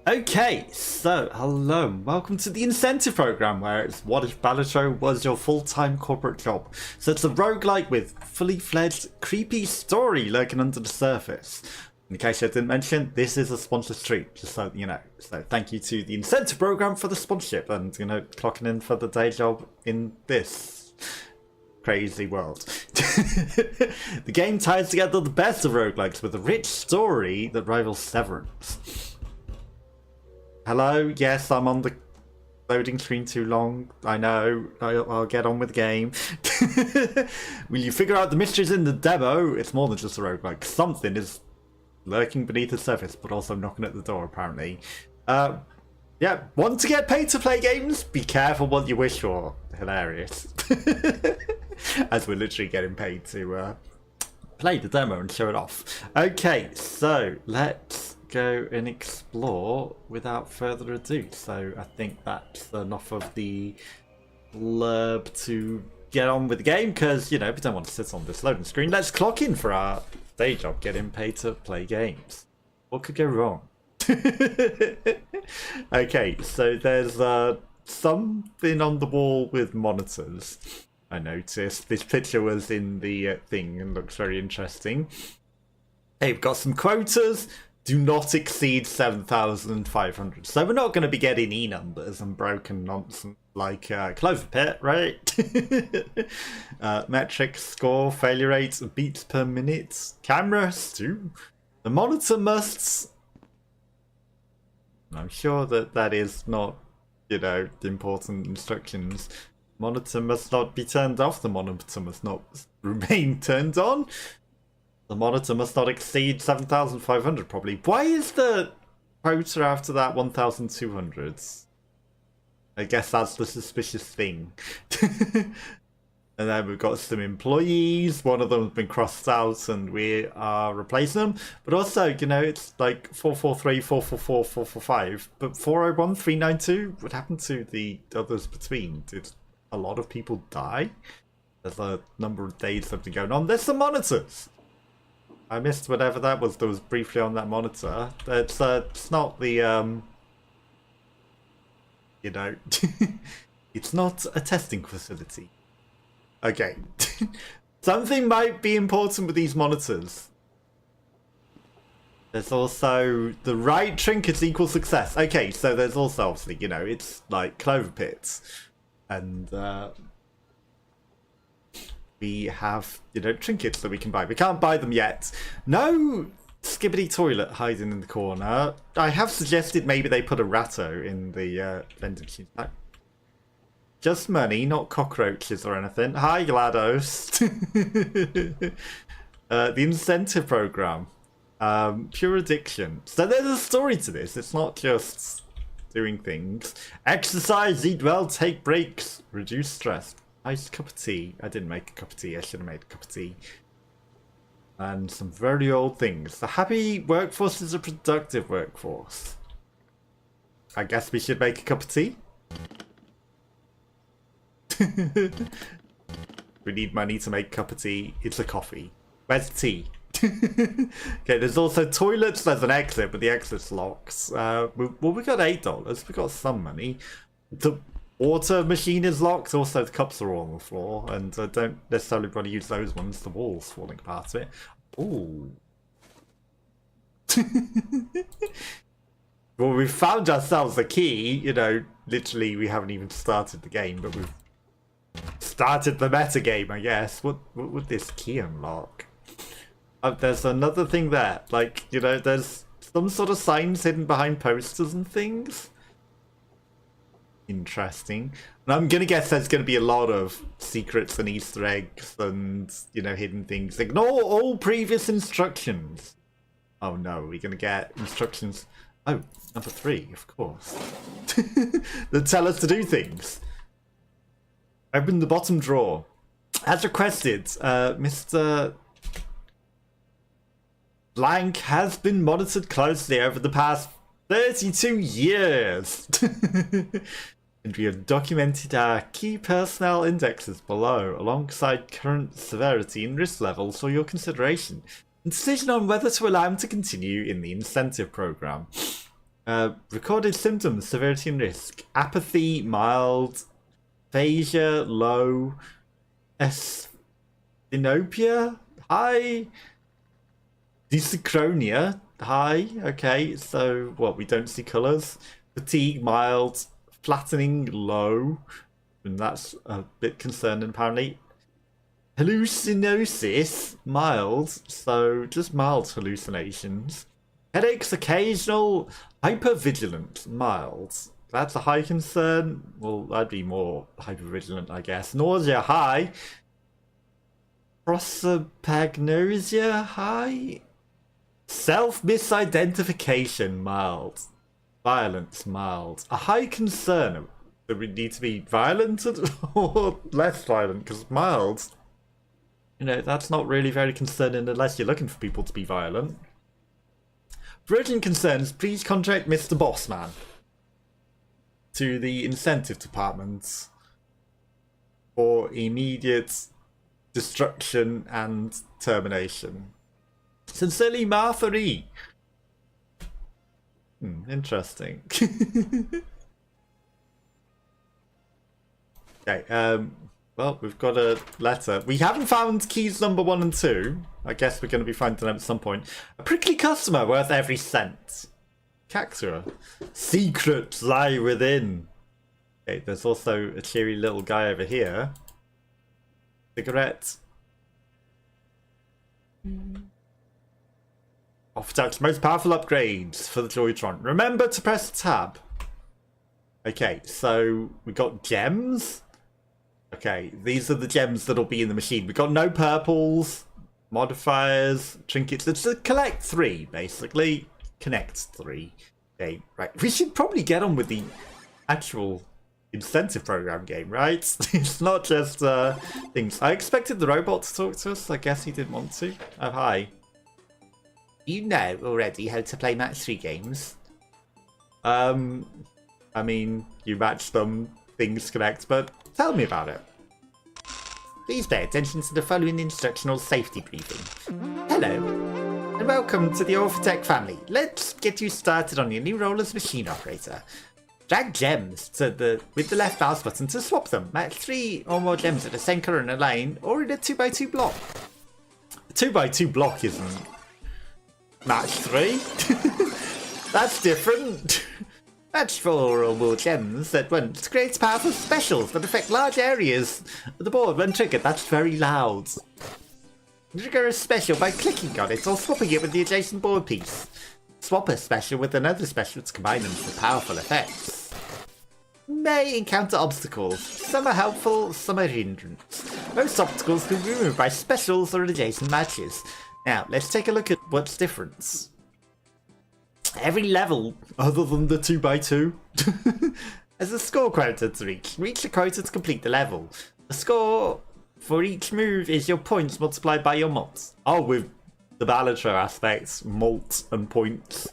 Okay, so hello and welcome to the incentive program where it's what if Balatro was your full-time corporate job. So it's a roguelike with fully fledged creepy story lurking under the surface. In case I didn't mention, this is a sponsored stream, just so you know. So thank you to the incentive program for the sponsorship and, you know, clocking in for the day job in this crazy world. The game ties together the best of roguelikes with a rich story that rivals Severance. Hello, yes, I'm on the loading screen too long. I know, I'll get on with the game. Will you figure out the mysteries in the demo? It's more than just a roguelike. Something is lurking beneath the surface, but also knocking at the door, apparently. Yeah, want to get paid to play games? Be careful what you wish for. Hilarious. As we're literally getting paid to play the demo and show it off. Okay, so let's go and explore without further ado. So I think that's enough of the blurb to get on with the game, because, you know, we don't want to sit on this loading screen. Let's clock in for our day job, getting paid to play games. What could go wrong? Okay, so there's something on the wall with monitors. I noticed this picture was in the thing and looks very interesting. Hey, we've got some quotas. Do not exceed 7,500. So we're not going to be getting E numbers and broken nonsense like Clover Pit, right? Metrics, score, failure rates, beats per minute, cameras too. The monitor must... I'm sure that that is not, you know, the important instructions. Monitor must not be turned off. The monitor must not remain turned on. The monitor must not exceed 7,500, probably. Why is the quota after that 1,200? I guess that's the suspicious thing. And then we've got some employees. One of them has been crossed out and we are replacing them. But also, you know, it's like 443, 444, 445. But 401, 392, what happened to the others between? Did a lot of people die? There's a number of days that have been going on. There's some monitors. I missed whatever that was briefly on that monitor. It's not the, you know, it's not a testing facility. Okay. Something might be important with these monitors. There's also the right trinkets equal success. Okay, so there's also obviously, you know, it's like Clover Pits. And, we have, you know, trinkets that we can buy. We can't buy them yet. No skibbity toilet hiding in the corner. I have suggested maybe they put a ratto in the vending machine. Just money, not cockroaches or anything. Hi, GLaDOS. The incentive program. Pure addiction. So there's a story to this. It's not just doing things. Exercise, eat well, take breaks, reduce stress. Nice cup of tea. I didn't make a cup of tea. I should have made a cup of tea. And some very old things. The happy workforce is a productive workforce. I guess we should make a cup of tea. We need money to make a cup of tea. It's a coffee. Where's tea? Okay, there's also toilets. There's an exit, but the exit's locked. Well, we got $8. We got some money. The water machine is locked. Also, the cups are all on the floor, and I don't necessarily want to use those ones. The wall's falling apart a bit. Ooh. Well, we've found ourselves a key. You know, literally, we haven't even started the game, but we've started the meta game, I guess. What would this key unlock? There's another thing there. Like, you know, there's some sort of signs hidden behind posters and things. Interesting. And I'm gonna guess there's gonna be a lot of secrets and Easter eggs and, you know, hidden things. Ignore all previous instructions. Oh no, we're gonna get instructions. Oh, number 3, of course. That tell us to do things. Open the bottom drawer. As requested, Mr. Blank has been monitored closely over the past 32 years. And we have documented our key personnel indexes below, alongside current severity and risk levels for your consideration, and decision on whether to allow him to continue in the incentive program. Recorded symptoms, severity and risk. Apathy, mild. Aphasia, low. Asthenophobia, high. Dysachronia, high. Okay, so what? We don't see colours. Fatigue, mild. Flattening, low. And that's a bit concerning, apparently. Hallucinosis, mild. So just mild hallucinations. Headaches, occasional. Hyper-vigilance, mild. That's a high concern. Well, I'd be more hyper-vigilant, I guess. Nausea, high. Prosopagnosia, high. Self-misidentification, mild. Violence, mild. A high concern. Do we need to be violent or less violent? Because mild, you know, that's not really very concerning unless you're looking for people to be violent. For urgent concerns, please contact Mr. Bossman to the incentive department for immediate destruction and termination. Sincerely, Martha E. Interesting. Okay, well, we've got a letter. We haven't found keys number 1 and 2. I guess we're going to be finding them at some point. A prickly customer worth every cent. Cactus. Secrets lie within. Okay, there's also a cheery little guy over here. Cigarette. Off-Duck's most powerful upgrades for the Joytron. Remember to press tab. Okay, so we got gems. Okay, these are the gems that'll be in the machine. We got no purples, modifiers, trinkets. It's a collect 3, basically. Connect 3. Okay, right. We should probably get on with the actual incentive program game, right? It's not just things. I expected the robot to talk to us. I guess he didn't want to. Oh, hi. You know already how to play match 3 games. I mean, you match them, things connect, but tell me about it. Please pay attention to the following instructional safety briefing. Hello, and welcome to the Orite Tech family. Let's get you started on your new role as machine operator. Drag gems with the left mouse button to swap them. Match 3 or more gems at the same colour in a lane or in a 2x2 block. A 2x2 block isn't match 3. That's different. Match 4 or more gems at once creates powerful specials that affect large areas of the board when triggered. That's very loud. Trigger a special by clicking on it or swapping it with the adjacent board piece. Swap a special with another special to combine them for powerful effects. May encounter obstacles. Some are helpful, some are hindrance. Most obstacles can be removed by specials or adjacent matches. Now, let's take a look at what's different. Every level, other than the 2x2, has a score quota to reach. Reach the quota to complete the level. The score for each move is your points multiplied by your malts. Oh, with the Balatro aspects, malt and points.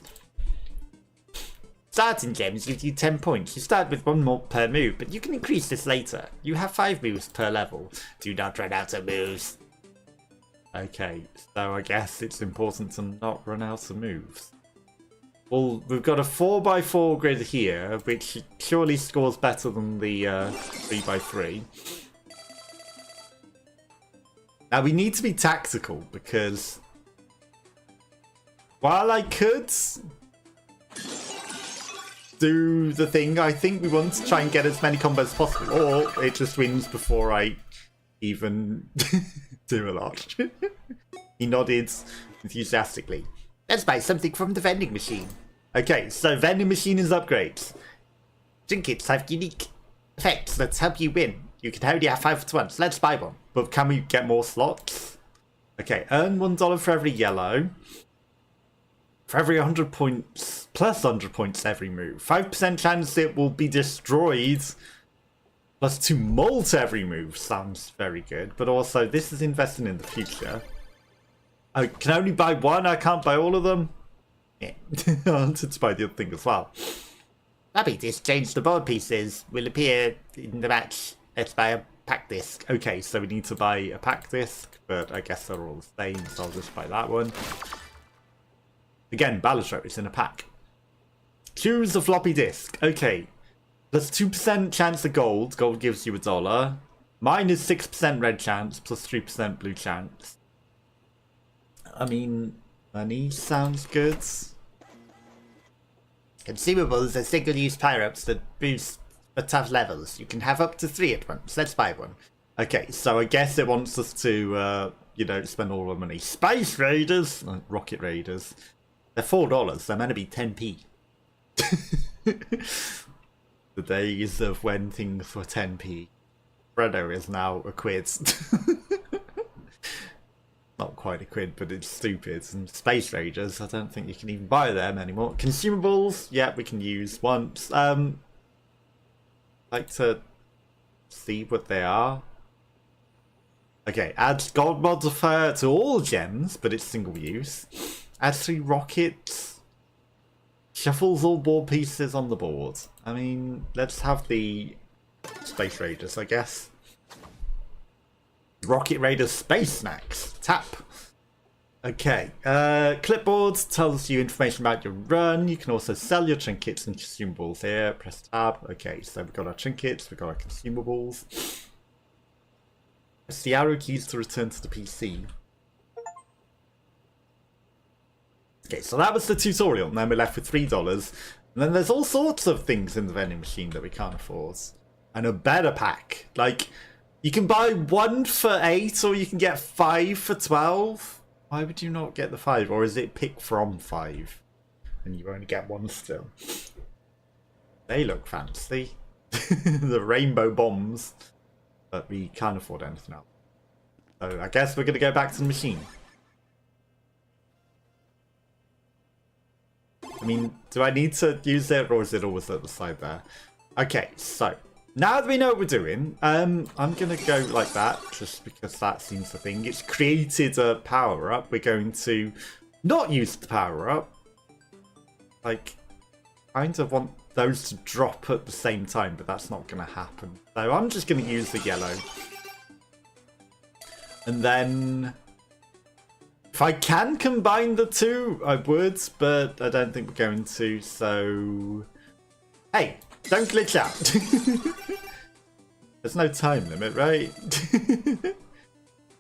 Starting gems give you 10 points. You start with 1 malt per move, but you can increase this later. You have 5 moves per level. Do not run out of moves. Okay, so I guess it's important to not run out of moves. Well, we've got a 4x4 grid here, which surely scores better than the 3x3. Now, we need to be tactical, because while I could do the thing, I think we want to try and get as many combos as possible, or it just wins before I even do a lot. He nodded enthusiastically. Let's buy something from the vending machine. Okay, so vending machine is upgrades. Trinkets have unique effects that help you win. You can only have 5 at once. Let's buy one. But can we get more slots? Okay, earn $1 for every yellow. For every 100 points, plus 100 points every move. 5% chance it will be destroyed. Plus 2 molt every move. Sounds very good. But also, this is investing in the future. I can only buy one, I can't buy all of them. Yeah, I wanted to buy the other thing as well. Happy to exchange the board pieces. Will appear in the match. Let's buy a pack disc. Okay, so we need to buy a pack disc, but I guess they're all the same, so I'll just buy that one. Again, Balatro is in a pack. Choose a floppy disk. Okay. Plus 2% chance of gold. Gold gives you $1. Mine is 6% red chance, plus 3% blue chance. I mean, money sounds good. Consumables are single-use power-ups that boost for tough levels. You can have up to 3 at once. Let's buy one. Okay, so I guess it wants us to, you know, spend all our money. Space Raiders! Rocket Raiders. They're $4. They're meant to be 10p. The days of when things were 10p. Fredo is now a quid. Not quite a quid, but it's stupid. And Space Raiders, I don't think you can even buy them anymore. Consumables, yeah, we can use once. Like to see what they are. Okay, adds gold modifier to all gems, but it's single use. Adds 3 rockets. Shuffles all board pieces on the board. I mean, let's have the Space Raiders, I guess. Rocket Raiders Space Snacks. Tap. Okay. Clipboard tells you information about your run. You can also sell your trinkets and consumables here. Press tab. Okay, so we've got our trinkets, we've got our consumables. Press the arrow keys to return to the PC. Okay, so that was the tutorial, and then we're left with $3. And then there's all sorts of things in the vending machine that we can't afford. And a better pack. Like, you can buy 1 for 8, or you can get 5 for 12. Why would you not get the 5? Or is it pick from 5? And you only get 1 still. They look fancy. The rainbow bombs. But we can't afford anything else. So I guess we're going to go back to the machine. I mean, do I need to use it, or is it always at the side there? Okay, so now that we know what we're doing, I'm going to go like that, just because that seems the thing. It's created a power-up. We're going to not use the power-up. Like, kind of want those to drop at the same time, but that's not going to happen. So I'm just going to use the yellow. And then if I can combine the two, I would, but I don't think we're going to, so hey, don't glitch out. There's no time limit, right?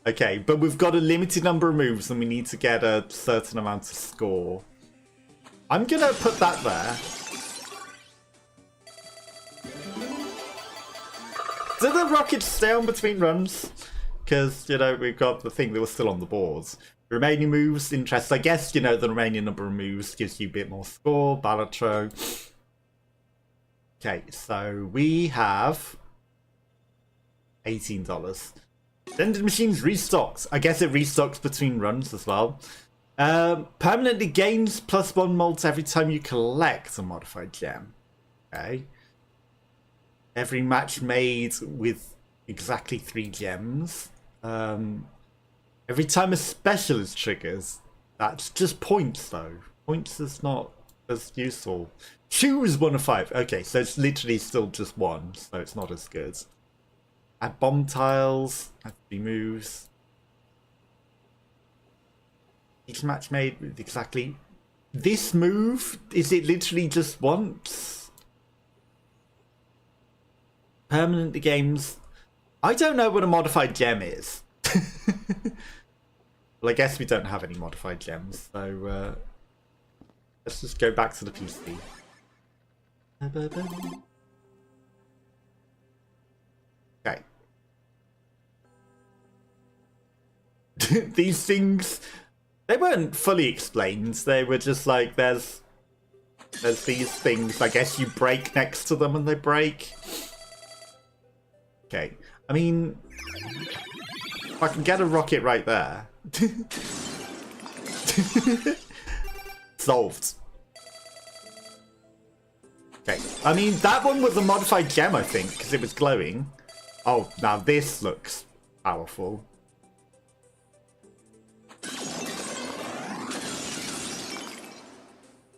Okay, but we've got a limited number of moves and we need to get a certain amount of score. I'm gonna put that there. Do the rockets stay on between runs? Because, you know, we've got the thing that was still on the boards. Remaining moves, interest. I guess, you know, the remaining number of moves gives you a bit more score. Balatro. Okay, so we have $18. Vending machines restocked. I guess it restocks between runs as well. Permanently gains +1 malt every time you collect a modified gem. Okay. Every match made with exactly 3 gems. Every time a specialist triggers. That's just points though. Points is not as useful. Choose 1 of 5. Okay, so it's literally still just 1, so it's not as good. Add bomb tiles. Add 3 moves. Each match made with exactly this move. Is it literally just once? Permanent games. I don't know what a modified gem is. Well, I guess we don't have any modified gems, so let's just go back to the PC. Okay. These things, they weren't fully explained. They were just like, there's these things. I guess you break next to them and they break. Okay. I mean, if I can get a rocket right there. Solved. Okay. I mean, that one was a modified gem, I think, because it was glowing. Oh, now this looks powerful.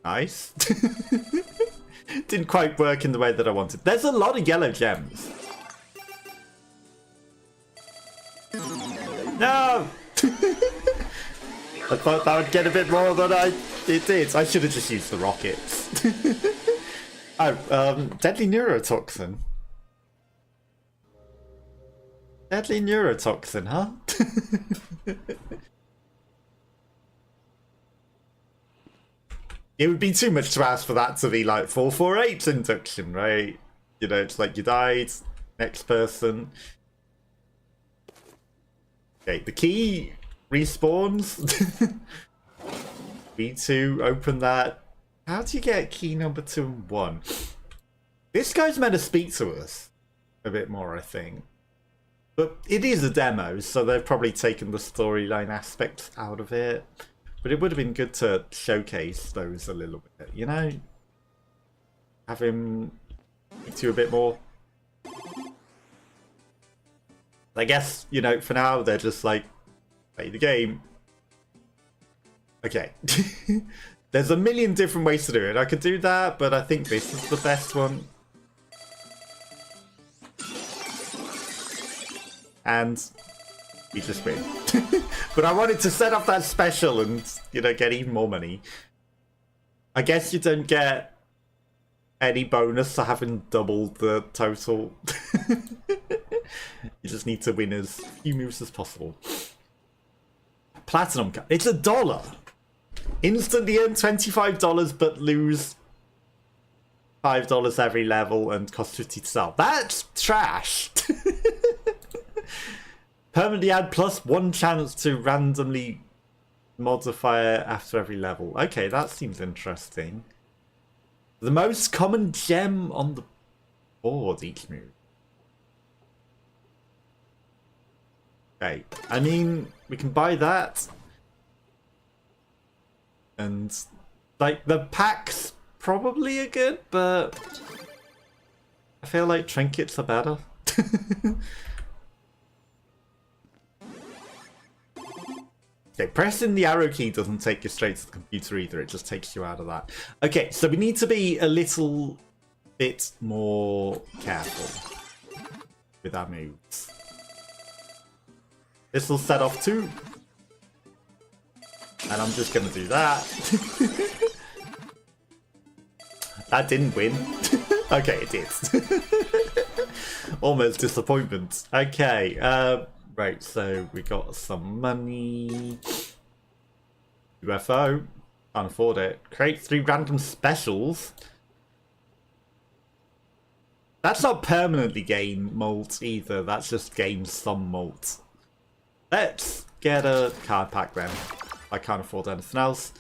Nice. Didn't quite work in the way that I wanted. There's a lot of yellow gems. No! I thought that would get a bit more than it did. I should have just used the rockets. Oh, deadly neurotoxin. Deadly neurotoxin, huh? It would be too much to ask for that to be like 448's induction, right? You know, it's like you died, next person. Okay, the key respawns. B2, open that. How do you get key number 2 and 1? This guy's meant to speak to us a bit more, I think. But it is a demo, so they've probably taken the storyline aspects out of it. But it would have been good to showcase those a little bit, you know? Have him speak to you a bit more. I guess, you know, for now, they're just like, play the game. Okay. There's a million different ways to do it. I could do that, but I think this is the best one. And we just win. But I wanted to set up that special and, you know, get even more money. I guess you don't get any bonus for having doubled the total. You just need to win as few moves as possible. Platinum card. It's $1. Instantly earn $25 but lose $5 every level and cost 50 to sell. That's trash. Permanently add +1 chance to randomly modifier after every level. Okay, that seems interesting. The most common gem on the board each move. Okay, I mean, we can buy that. And, like, the packs probably are good, but I feel like trinkets are better. Okay, pressing the arrow key doesn't take you straight to the computer either, it just takes you out of that. Okay, so we need to be a little bit more careful with our moves. This will set off 2. And I'm just gonna do that. That didn't win. Okay, it did. Almost disappointment. Okay, right, so we got some money. UFO. Can't afford it. Create 3 random specials. That's not permanently gain mult either. That's just gain some mult. Let's get a card pack then. I can't afford anything else.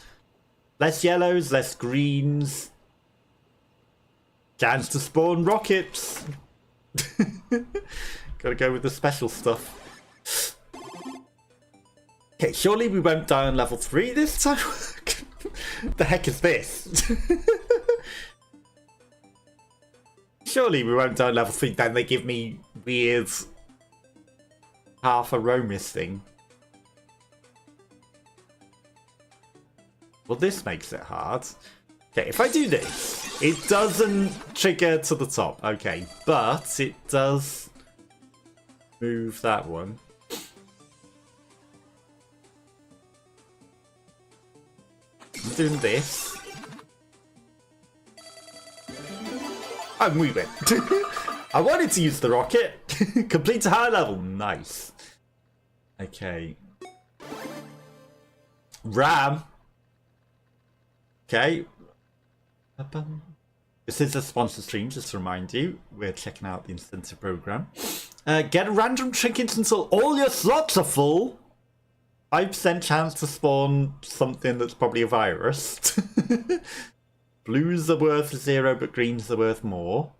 Less yellows, less greens. Chance to spawn rockets. Gotta go with the special stuff. Okay, surely we won't die on level 3 this time? The heck is this? Surely we won't die on level 3, then they give me weird half a row missing. Well, this makes it hard. Okay, if I do this, it doesn't trigger to the top. Okay, but it does move that one. I'm doing this. I'm moving. I wanted to use the rocket. Complete to high level. Nice. Okay. Ram. Okay. This is a sponsored stream, just to remind you. We're checking out the incentive program. Get a random trinket until all your slots are full. 5% chance to spawn something that's probably a virus. Blues are worth 0, but greens are worth more.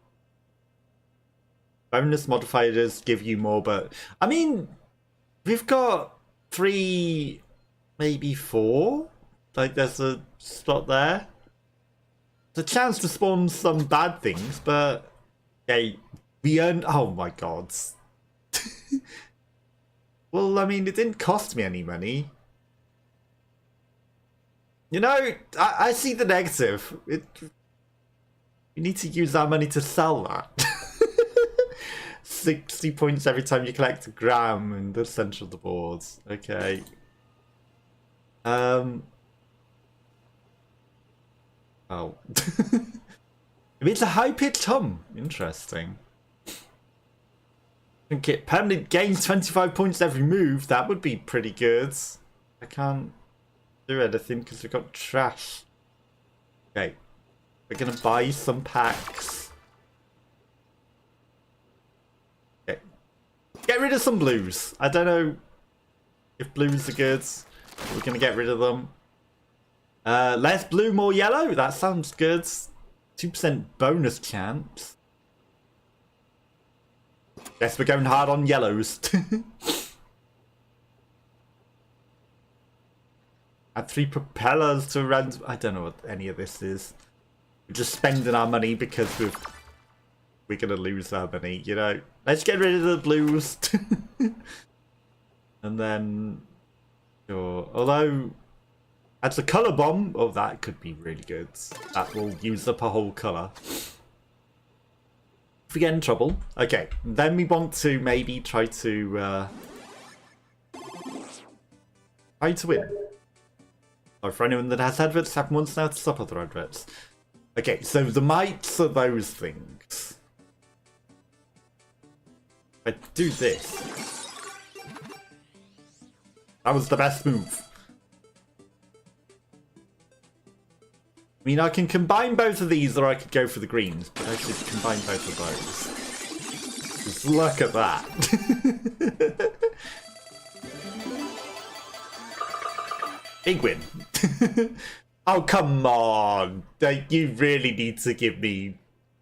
Bonus modifiers give you more, but... I mean, we've got 3, maybe 4. Like, there's a slot there. There's a chance to spawn some bad things, but... Okay, we earned... Oh my god. Well, I mean, it didn't cost me any money. You know, I see the negative. We need to use our money to sell that. 60 points every time you collect a gram in the center of the board. Okay. Oh. It's a high-pitched hum. Interesting. Trinket permanent gains 25 points every move. That would be pretty good. I can't do anything because we've got trash. Okay. We're going to buy some packs. Okay. Get rid of some blues. I don't know if blues are good. We're going to get rid of them. Less blue, more yellow. That sounds good. 2% bonus chance. Guess we're going hard on yellows. Add 3 propellers to random. I don't know what any of this is. We're just spending our money because we're gonna lose our money, you know. Let's get rid of the blues. And then sure. Although as a colour bomb, oh that could be really good. That will use up a whole colour. If we get in trouble. Okay, then we want to maybe try to win. So for anyone that has adverts, have once now to stop other adverts. Okay, so the mites are those things. If I do this. That was the best move. I mean, I can combine both of these, or I could go for the greens, but I should combine both of those. Just look at that. Big win. Oh, come on. You really need to give me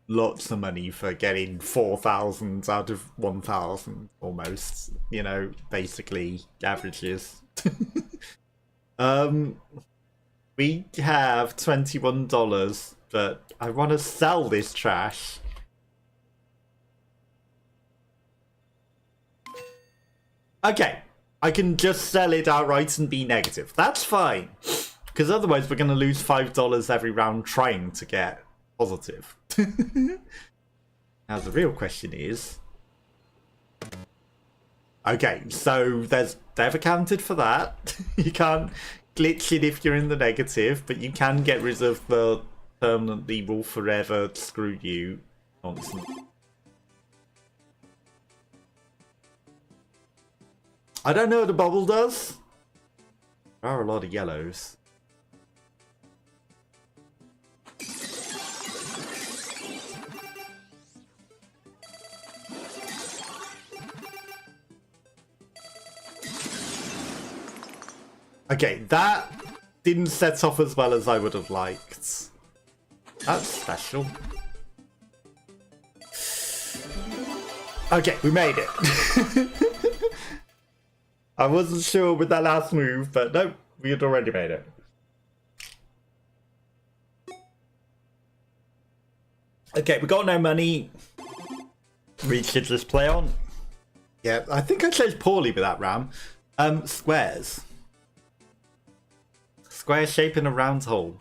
lots of money for getting 4,000 out of 1,000, almost. You know, basically, averages. We have $21, but I want to sell this trash. Okay, I can just sell it outright and be negative. That's fine, because otherwise we're going to lose $5 every round trying to get positive. Now the real question is... Okay, so they've accounted for that. You can't glitch it if you're in the negative, but you can get rid of the permanently will forever screw you nonsense. I don't know what the bubble does. There are a lot of yellows. Okay, that didn't set off as well as I would have liked. That's special. Okay, we made it. I wasn't sure with that last move, but no, we had already made it. Okay, we got no money. We should just play on. Yeah, I think I chose poorly with that ram. Squares. Square shape in a round hole.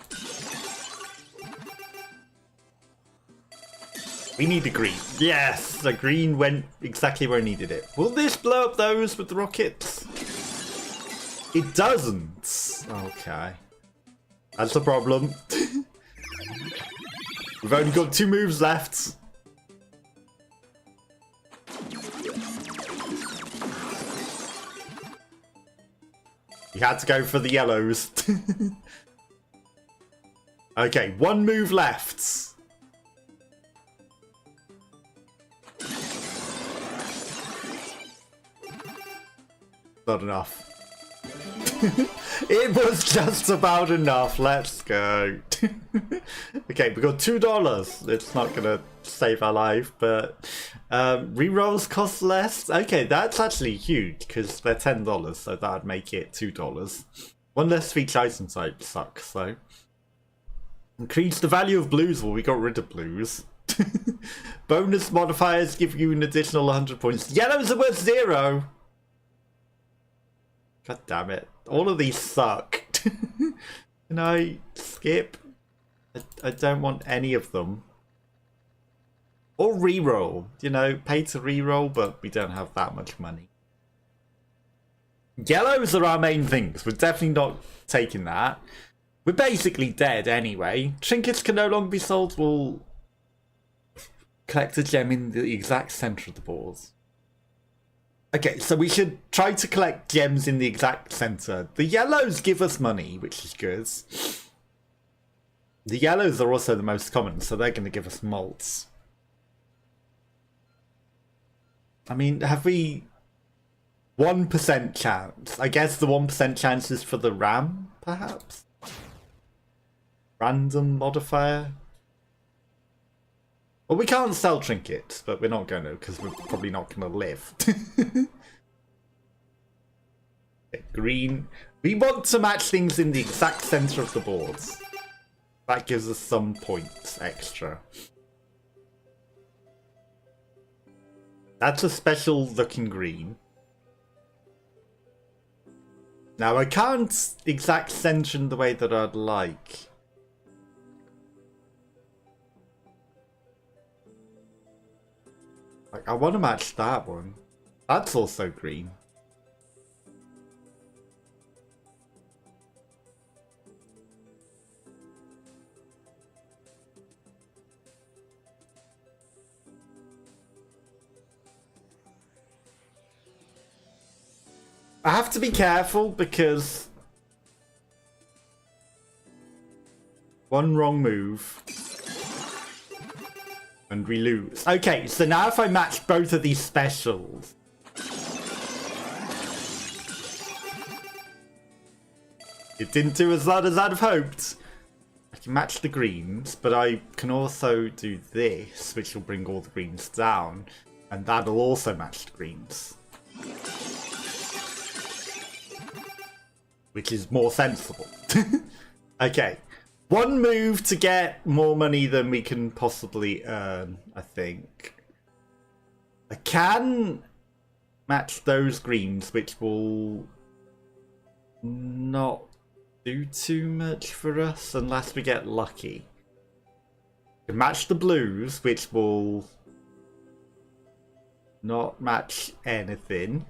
We need a green. Yes, the green went exactly where I needed it. Will this blow up those with the rockets? It doesn't. Okay. That's the problem. We've only got 2 moves left. You had to go for the yellows. Okay, 1 move left. Not enough. It was just about enough. Let's go. Okay, we got $2. It's not gonna save our life, but rerolls cost less. Okay, that's actually huge because they're $10, so that'd make it $2. 1 less feature item type sucks though. Increase the value of blues. Well, we got rid of blues. Bonus modifiers give you an additional 100 points. Yellows are worth 0. God damn it. All of these suck. Can I skip? I don't want any of them. Or reroll. You know, pay to reroll, but we don't have that much money. Yellows are our main things. We're definitely not taking that. We're basically dead anyway. Trinkets can no longer be sold. Well, Collect a gem in the exact center of the board. Okay, so we should try to collect gems in the exact center. The yellows give us money, which is good. The yellows are also the most common, so they're going to give us malts. I mean, have we... 1% chance. I guess the 1% chance is for the RAM, perhaps? Random modifier? Well, we can't sell trinkets, but we're not going to, because we're probably not going to live. Okay, green. We want to match things in the exact center of the boards. That gives us some points extra. That's a special looking green. Now, I can't exact center in the way that I'd like. Like, I want to match that one. That's also green. I have to be careful because one wrong move and we lose. Okay, so now if I match both of these specials, it didn't do as well as I'd have hoped. I can match the greens, but I can also do this, which will bring all the greens down, and that'll also match the greens. Which is more sensible. Okay. One move to get more money than we can possibly earn, I think. I can match those greens, which will not do too much for us unless we get lucky. I can match the blues, which will not match anything.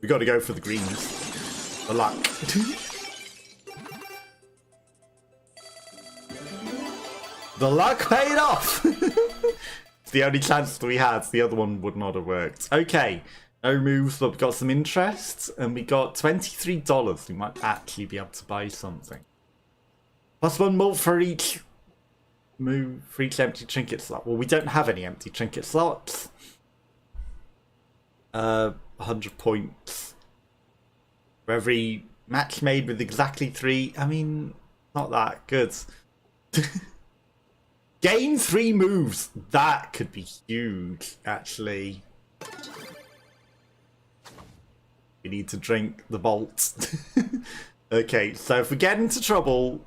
We got to go for the greens. The luck. The luck paid off! It's the only chance that we had. The other one would not have worked. Okay. No moves, but we got some interest. And we got $23. We might actually be able to buy something. Plus one mult for each move, for each empty trinket slot. Well, we don't have any empty trinket slots. 100 points for every match made with exactly 3. I mean, not that good. Gain 3 moves. That could be huge, actually. We need to drink the bolt. Okay, so if we get into trouble...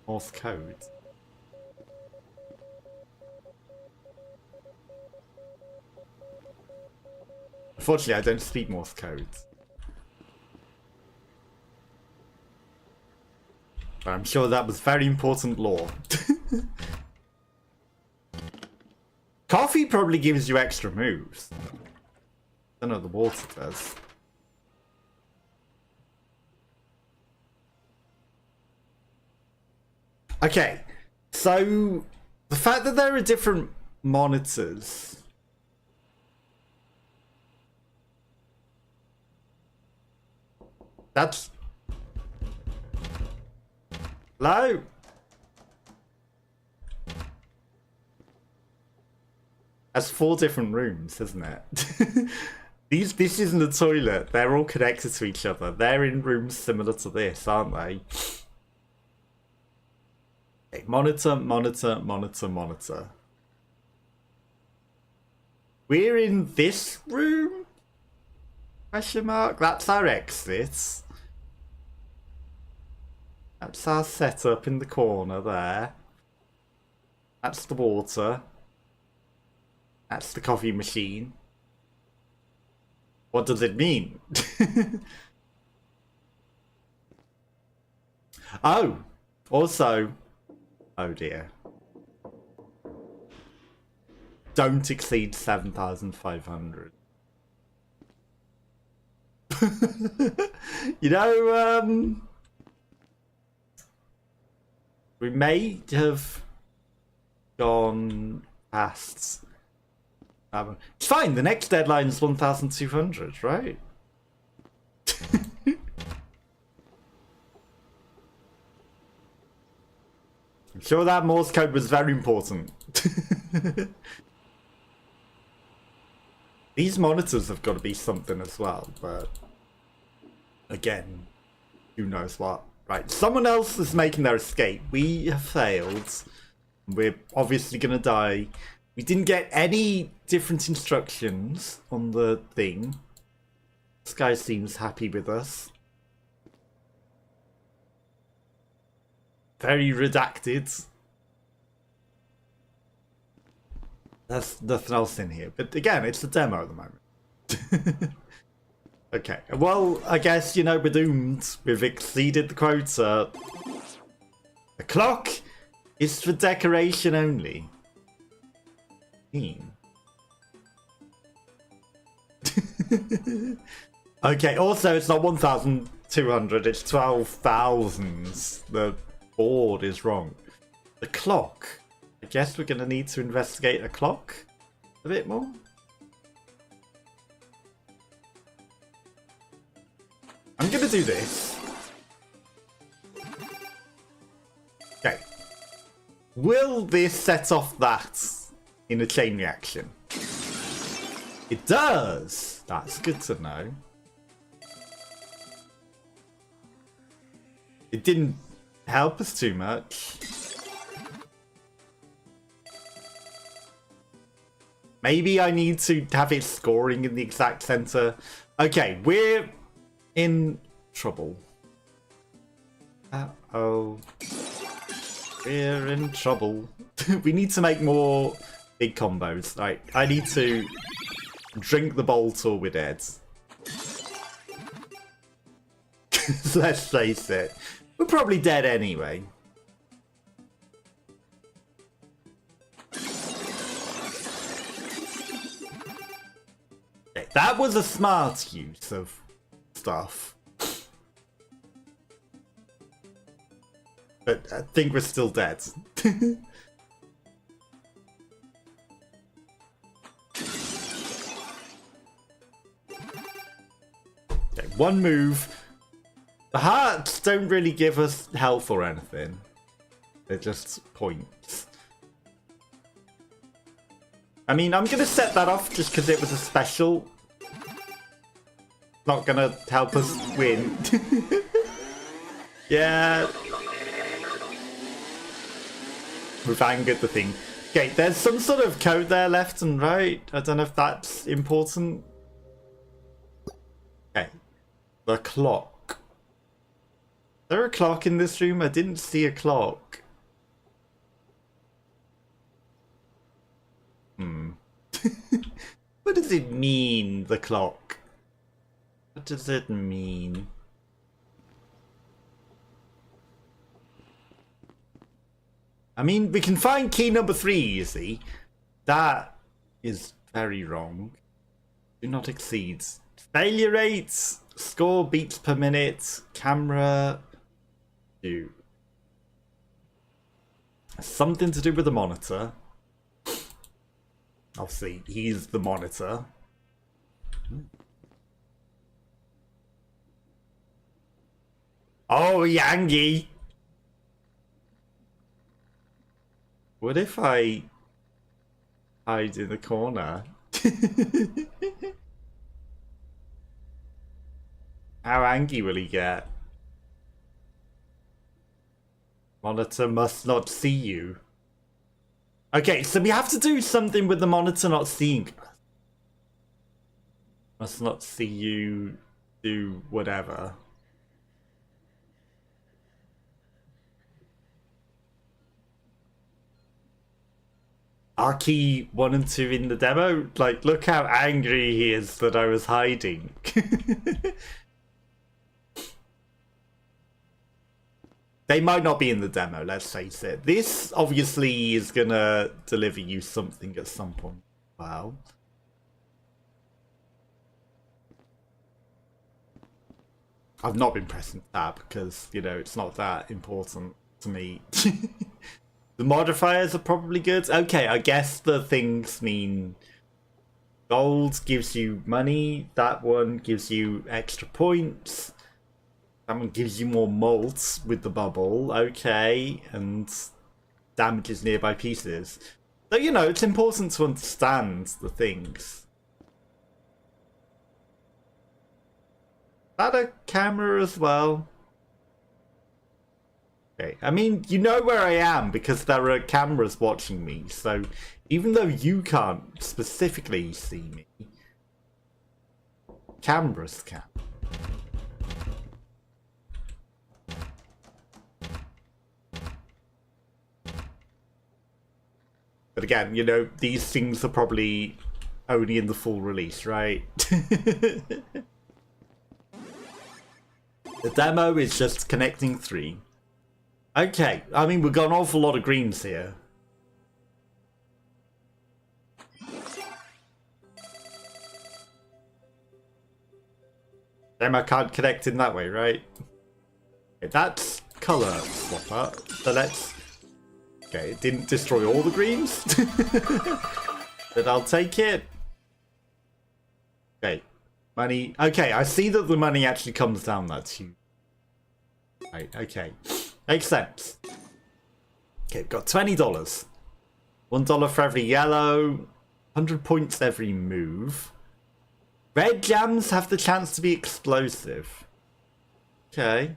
Morse code. Unfortunately, I don't speak Morse code. But I'm sure that was very important lore. Coffee probably gives you extra moves. I don't know, the water does. Okay, so the fact that there are different monitors... That's... Hello? That's 4 different rooms, isn't it? This isn't a toilet. They're all connected to each other. They're in rooms similar to this, aren't they? Okay, monitor, monitor, monitor, monitor. We're in this room? Question mark? That's our exit. That's our setup in the corner there. That's the water. That's the coffee machine. What does it mean? Oh, also, oh dear. Don't exceed 7,500. You know, we may have gone past. It's fine. The next deadline is 1,200, right? I'm sure that Morse code was very important. These monitors have got to be something as well, but again, who knows what. Right, someone else is making their escape. We have failed. We're obviously gonna die. We didn't get any different instructions on the thing. This guy seems happy with us. Very redacted. There's nothing else in here. But again, it's a demo at the moment. Okay. Well, I guess, you know, we're doomed. We've exceeded the quota. The clock is for decoration only. Okay, also it's not 1,200, it's 12,000. The board is wrong. The clock. I guess we're going to need to investigate a clock a bit more. I'm going to do this. Okay. Will this set off that in a chain reaction? It does! That's good to know. It didn't help us too much. Maybe I need to have it scoring in the exact center. Okay, we're in trouble. Uh-oh. We're in trouble. We need to make more big combos. Right, I need to drink the bowl till we're dead. Let's face it. We're probably dead anyway. Okay, that was a smart use of stuff. But I think we're still dead. Okay, one move. The hearts don't really give us health or anything. They're just points. I mean, I'm going to set that off just because it was a special. Not going to help us win. Yeah. We've angered the thing. Okay, there's some sort of code there left and right. I don't know if that's important. Okay. The clock. Is there a clock in this room? I didn't see a clock. What does it mean, the clock? What does it mean? I mean, we can find key number 3, you see. That is very wrong. Do not exceed. Failure rates, score beats per minute, camera... do. Something to do with the monitor. I'll see. He's the monitor. Oh, Yangi! What if I hide in the corner? How angry will he get? Monitor must not see you. Okay, so we have to do something with the monitor not seeing us. Must not see you do whatever. Are key 1 and 2 in the demo? Like, look how angry he is that I was hiding. They might not be in the demo, let's face it. This obviously is gonna deliver you something at some point. Wow. I've not been pressing tab because, you know, it's not that important to me. The modifiers are probably good. Okay, I guess the things mean gold gives you money, that one gives you extra points, that one gives you more malt with the bubble, okay, and damages nearby pieces. So, you know, it's important to understand the things. Is that a camera as well? Okay, I mean, you know where I am because there are cameras watching me, so even though you can't specifically see me, cameras can. But again, you know, these things are probably only in the full release, right? The demo is just connecting 3. Okay, I mean, we've got an awful lot of greens here. Damn, I can't connect in that way, right? Okay, that's color swapper, so let's... Okay, it didn't destroy all the greens, but I'll take it. Okay, money. Okay, I see that the money actually comes down. That's huge. Right, okay. Makes sense. Okay, we've got $20. $1 for every yellow. 100 points every move. Red gems have the chance to be explosive. Okay.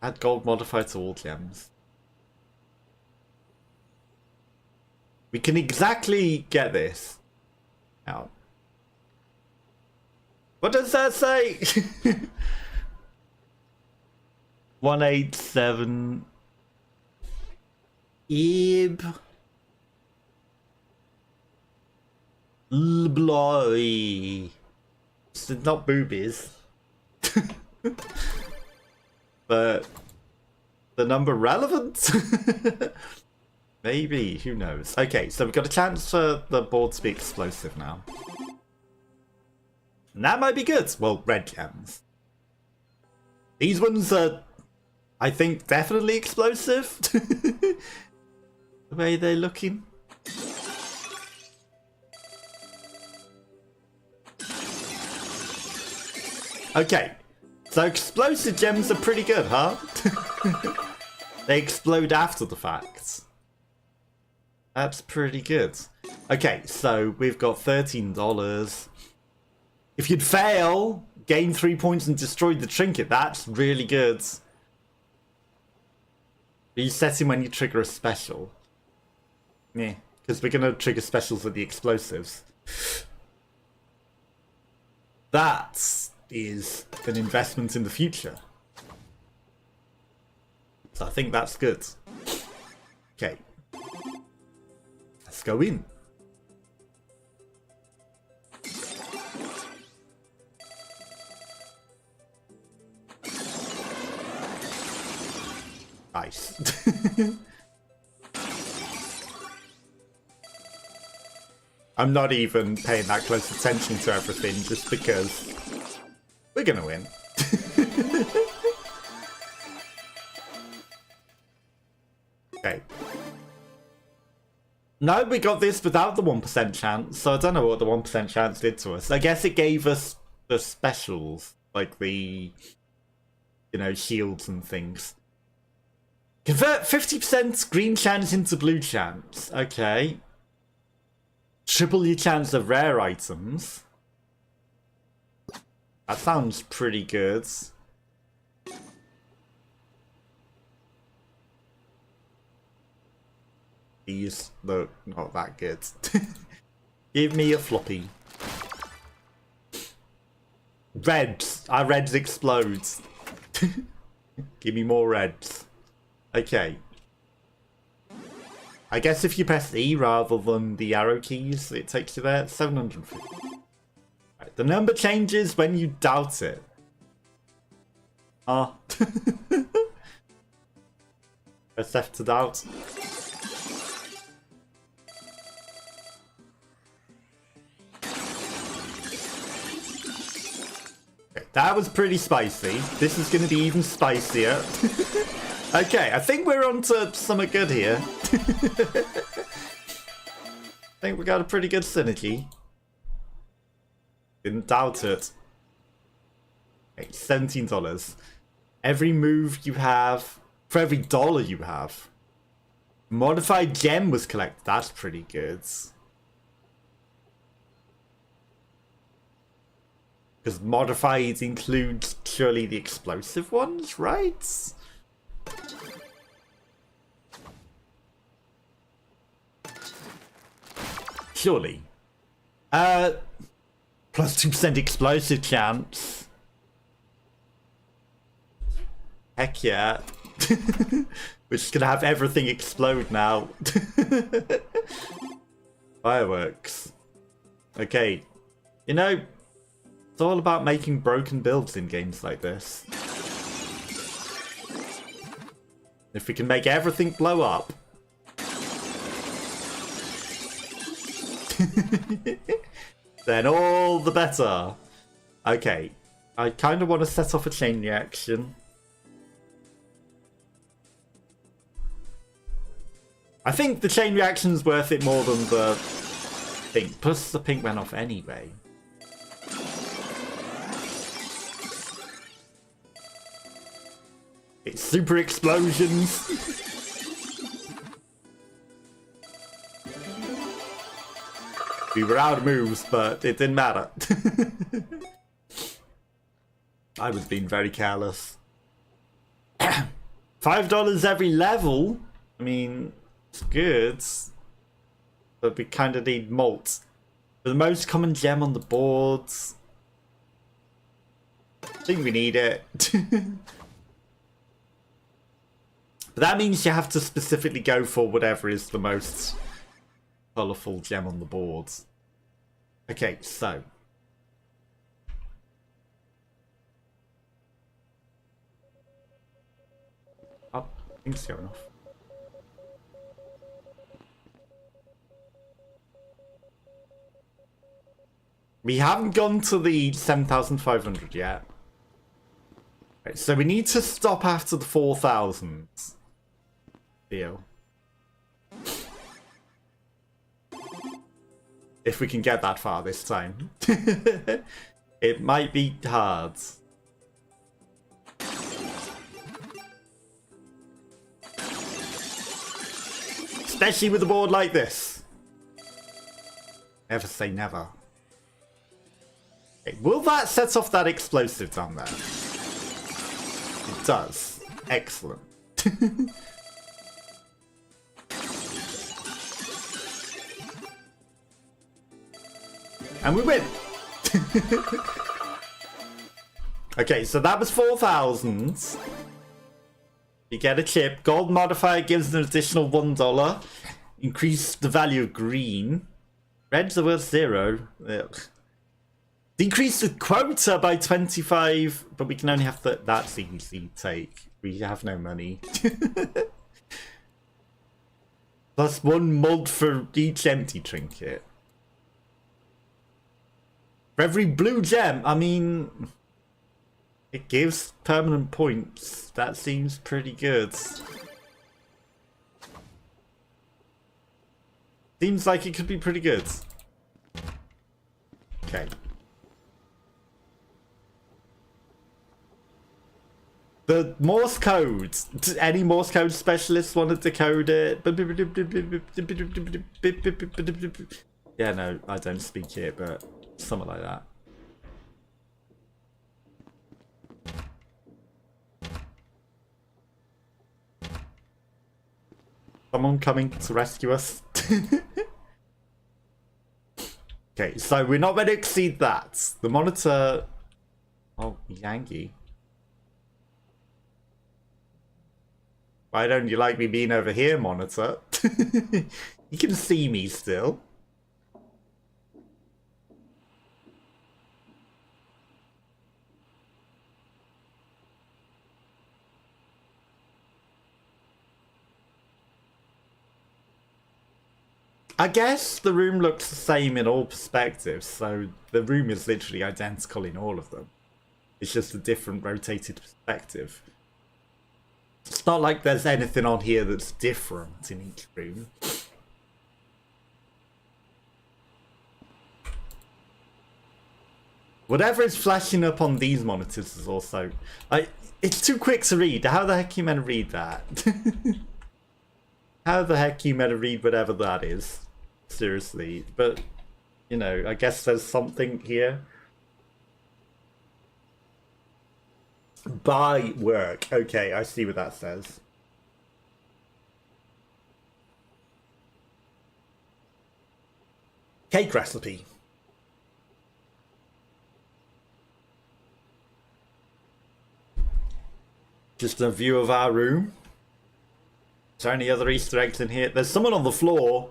Add gold modifier to all gems. We can exactly get this out. What does that say? 187 Ib Bloy. It's not boobies. But the number relevant? Maybe, who knows? Okay, so we've got a chance for the board to be explosive now. And that might be good. Well, red gems. These ones are, I think, definitely explosive. The way they're looking. Okay, so explosive gems are pretty good, huh? They explode after the fact. That's pretty good. Okay, so we've got $13. If you'd fail, gain 3 points and destroy the trinket, that's really good. Resetting when you trigger a special. Yeah, because we're going to trigger specials with the explosives. That is an investment in the future. So I think that's good. Okay. Let's go in. Nice. I'm not even paying that close attention to everything just because we're gonna win. Okay. No, we got this without the 1% chance, so I don't know what the 1% chance did to us. I guess it gave us the specials, like the, you know, shields and things. Convert 50% green chance into blue chance. Okay. Triple your chance of rare items. That sounds pretty good. These look not that good. Give me a floppy. Reds. Our reds explode. Give me more reds. Okay. I guess if you press E rather than the arrow keys, it takes you there. 750. Right, the number changes when you doubt it. Ah. Press F to doubt. Okay. that was pretty spicy. This is going to be even spicier. Okay, I think we're on to something good here. I think we got a pretty good synergy. Didn't doubt it. Okay, $17. Every move you have, for every dollar you have. Modified gem was collected. That's pretty good. Because modified includes surely the explosive ones, right? Surely. Plus 2% explosive chance. Heck yeah. We're just gonna have everything explode now. Fireworks. Okay. You know, it's all about making broken builds in games like this. If we can make everything blow up. Then all the better. Okay. I kind of want to set off a chain reaction. I think the chain reaction's worth it more than the pink. Plus the pink went off anyway. It's super explosions. We were out of moves, but it didn't matter. I was being very careless. $5 every level? I mean, it's good. But we kind of need malt. For the most common gem on the boards. I think we need it. But that means you have to specifically go for whatever is the most colourful gem on the boards. Okay, so. Oh, things going off. We haven't gone to the 7,500 yet. Right, so we need to stop after the 4,000. Deal. If we can get that far this time. It might be hard. Especially with a board like this. Never say never. Okay, will that set off that explosive down there? It does. Excellent. And we win! Okay, so that was 4,000. You get a chip. Gold modifier gives an additional $1. Increase the value of green. Reds are worth 0. Ugh. Decrease the quota by 25, but we can only have that's easy to take. We have no money. Plus 1 mod for each empty trinket. For every blue gem, I mean, it gives permanent points. That seems pretty good. Seems like it could be pretty good. Okay. The Morse code. Does any Morse code specialist want to decode it? Yeah, no, I don't speak it, but something like that. Someone coming to rescue us. Okay, so we're not going to exceed that. The monitor... Oh, Yankee. Why don't you like me being over here, monitor? You can see me still. I guess the room looks the same in all perspectives, so the room is literally identical in all of them. It's just a different rotated perspective. It's not like there's anything on here that's different in each room. Whatever is flashing up on these monitors is also... it's too quick to read. How the heck are you meant to read that? How the heck are you meant to read whatever that is? Seriously. But, you know, I guess there's something here. By work. Okay, I see what that says. Cake recipe. Just a view of our room. Is there any other Easter eggs in here? There's someone on the floor.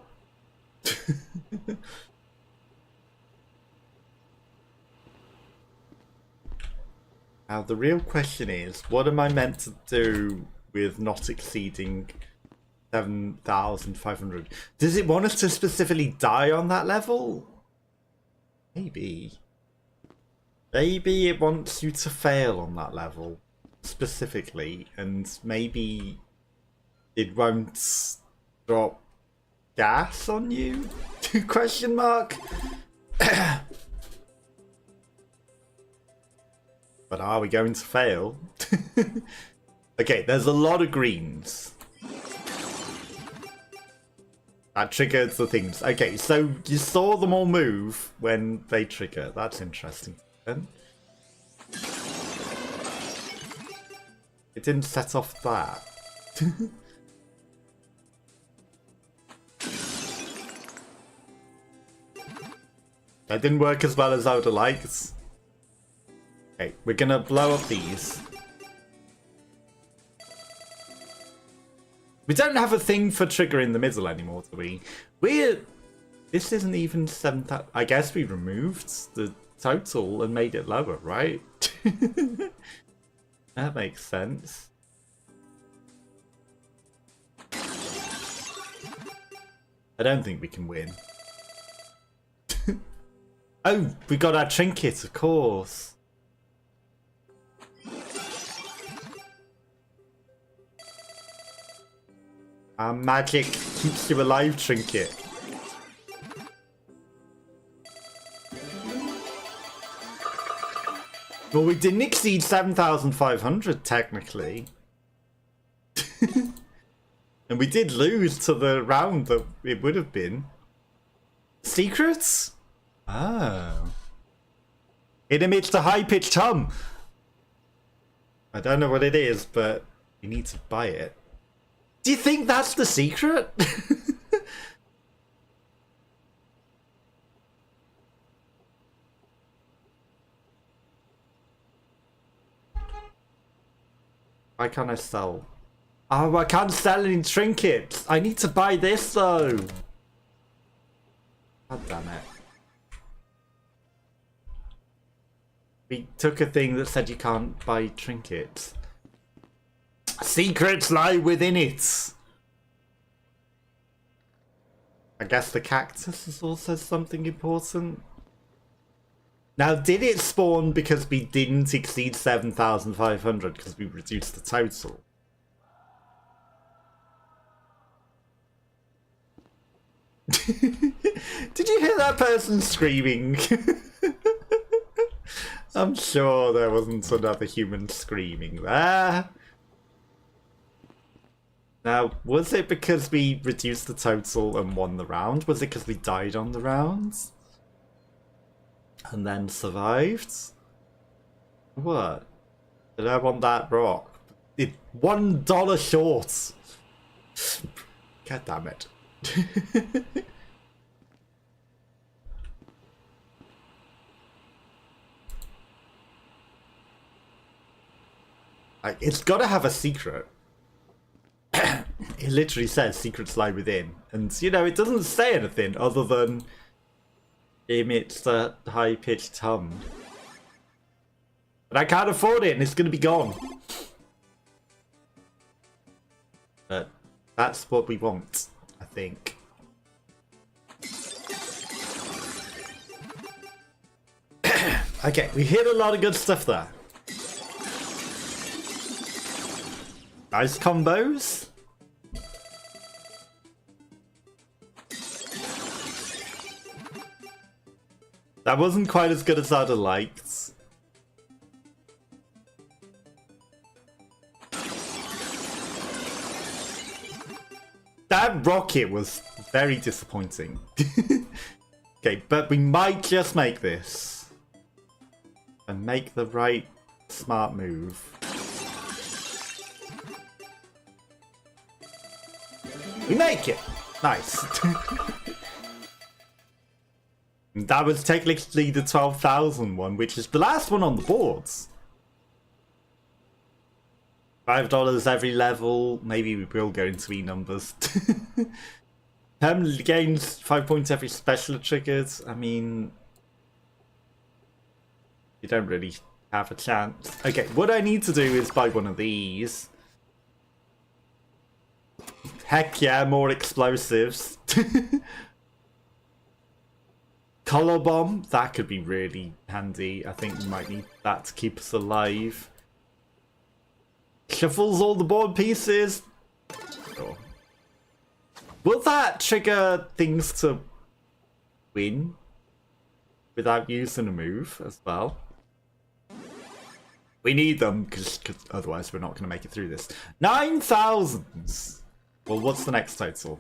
Now the real question is, what am I meant to do with not exceeding 7,500? Does it want us to specifically die on that level? Maybe. Maybe it wants you to fail on that level specifically, and maybe it won't drop gas on you? Question mark. But are we going to fail? Okay, there's a lot of greens. That triggered the things. Okay, so you saw them all move when they trigger. That's interesting. Then it didn't set off that. That didn't work as well as I would have liked. Okay, we're gonna blow up these. We don't have a thing for trigger in the middle anymore, do we? This isn't even 7,000. I guess we removed the total and made it lower, right? That makes sense. I don't think we can win. Oh, we got our trinket, of course. Our magic keeps you alive trinket. Well, we didn't exceed 7,500 technically. And we did lose to the round that it would have been. Secrets? Oh. It emits a high-pitched hum. I don't know what it is, but you need to buy it. Do you think that's the secret? Why can't I sell? Oh, I can't sell any trinkets. I need to buy this though. God damn it. We took a thing that said you can't buy trinkets. Secrets lie within it. I guess the cactus is also something important. Now, did it spawn because we didn't exceed 7,500 because we reduced the total? Did you hear that person screaming? I'm sure there wasn't another human screaming there. Now, was it because we reduced the total and won the round? Was it because we died on the rounds? And then survived? What? Did I want that rock? It $1 short! God damn it. Like, it's gotta have a secret. It literally says secrets lie within. And, you know, it doesn't say anything other than emits the high-pitched hum. But I can't afford it and it's going to be gone. But that's what we want, I think. Okay, we hit a lot of good stuff there. Nice combos. That wasn't quite as good as I'd have liked. That rocket was very disappointing. Okay, but we might just make this. And make the right smart move. We make it! Nice. That was technically the 12,000 one, which is the last one on the boards. $5 every level. Maybe we will go into E-numbers. Permanently gains 5 points every special triggered. I mean, you don't really have a chance. Okay, what I need to do is buy one of these. Heck yeah, more explosives. Color bomb, that could be really handy. I think we might need that to keep us alive. Shuffles all the board pieces. Sure. Will that trigger things to win without using a move as well? We need them because otherwise we're not going to make it through this. 9,000. Well, what's the next total?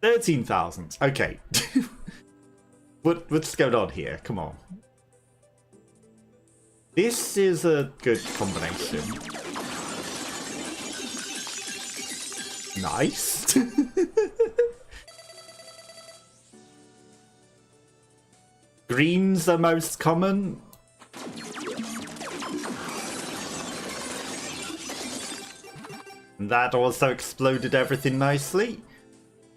13,000. Okay. What's going on here? Come on. This is a good combination. Nice. Greens are most common. And that also exploded everything nicely.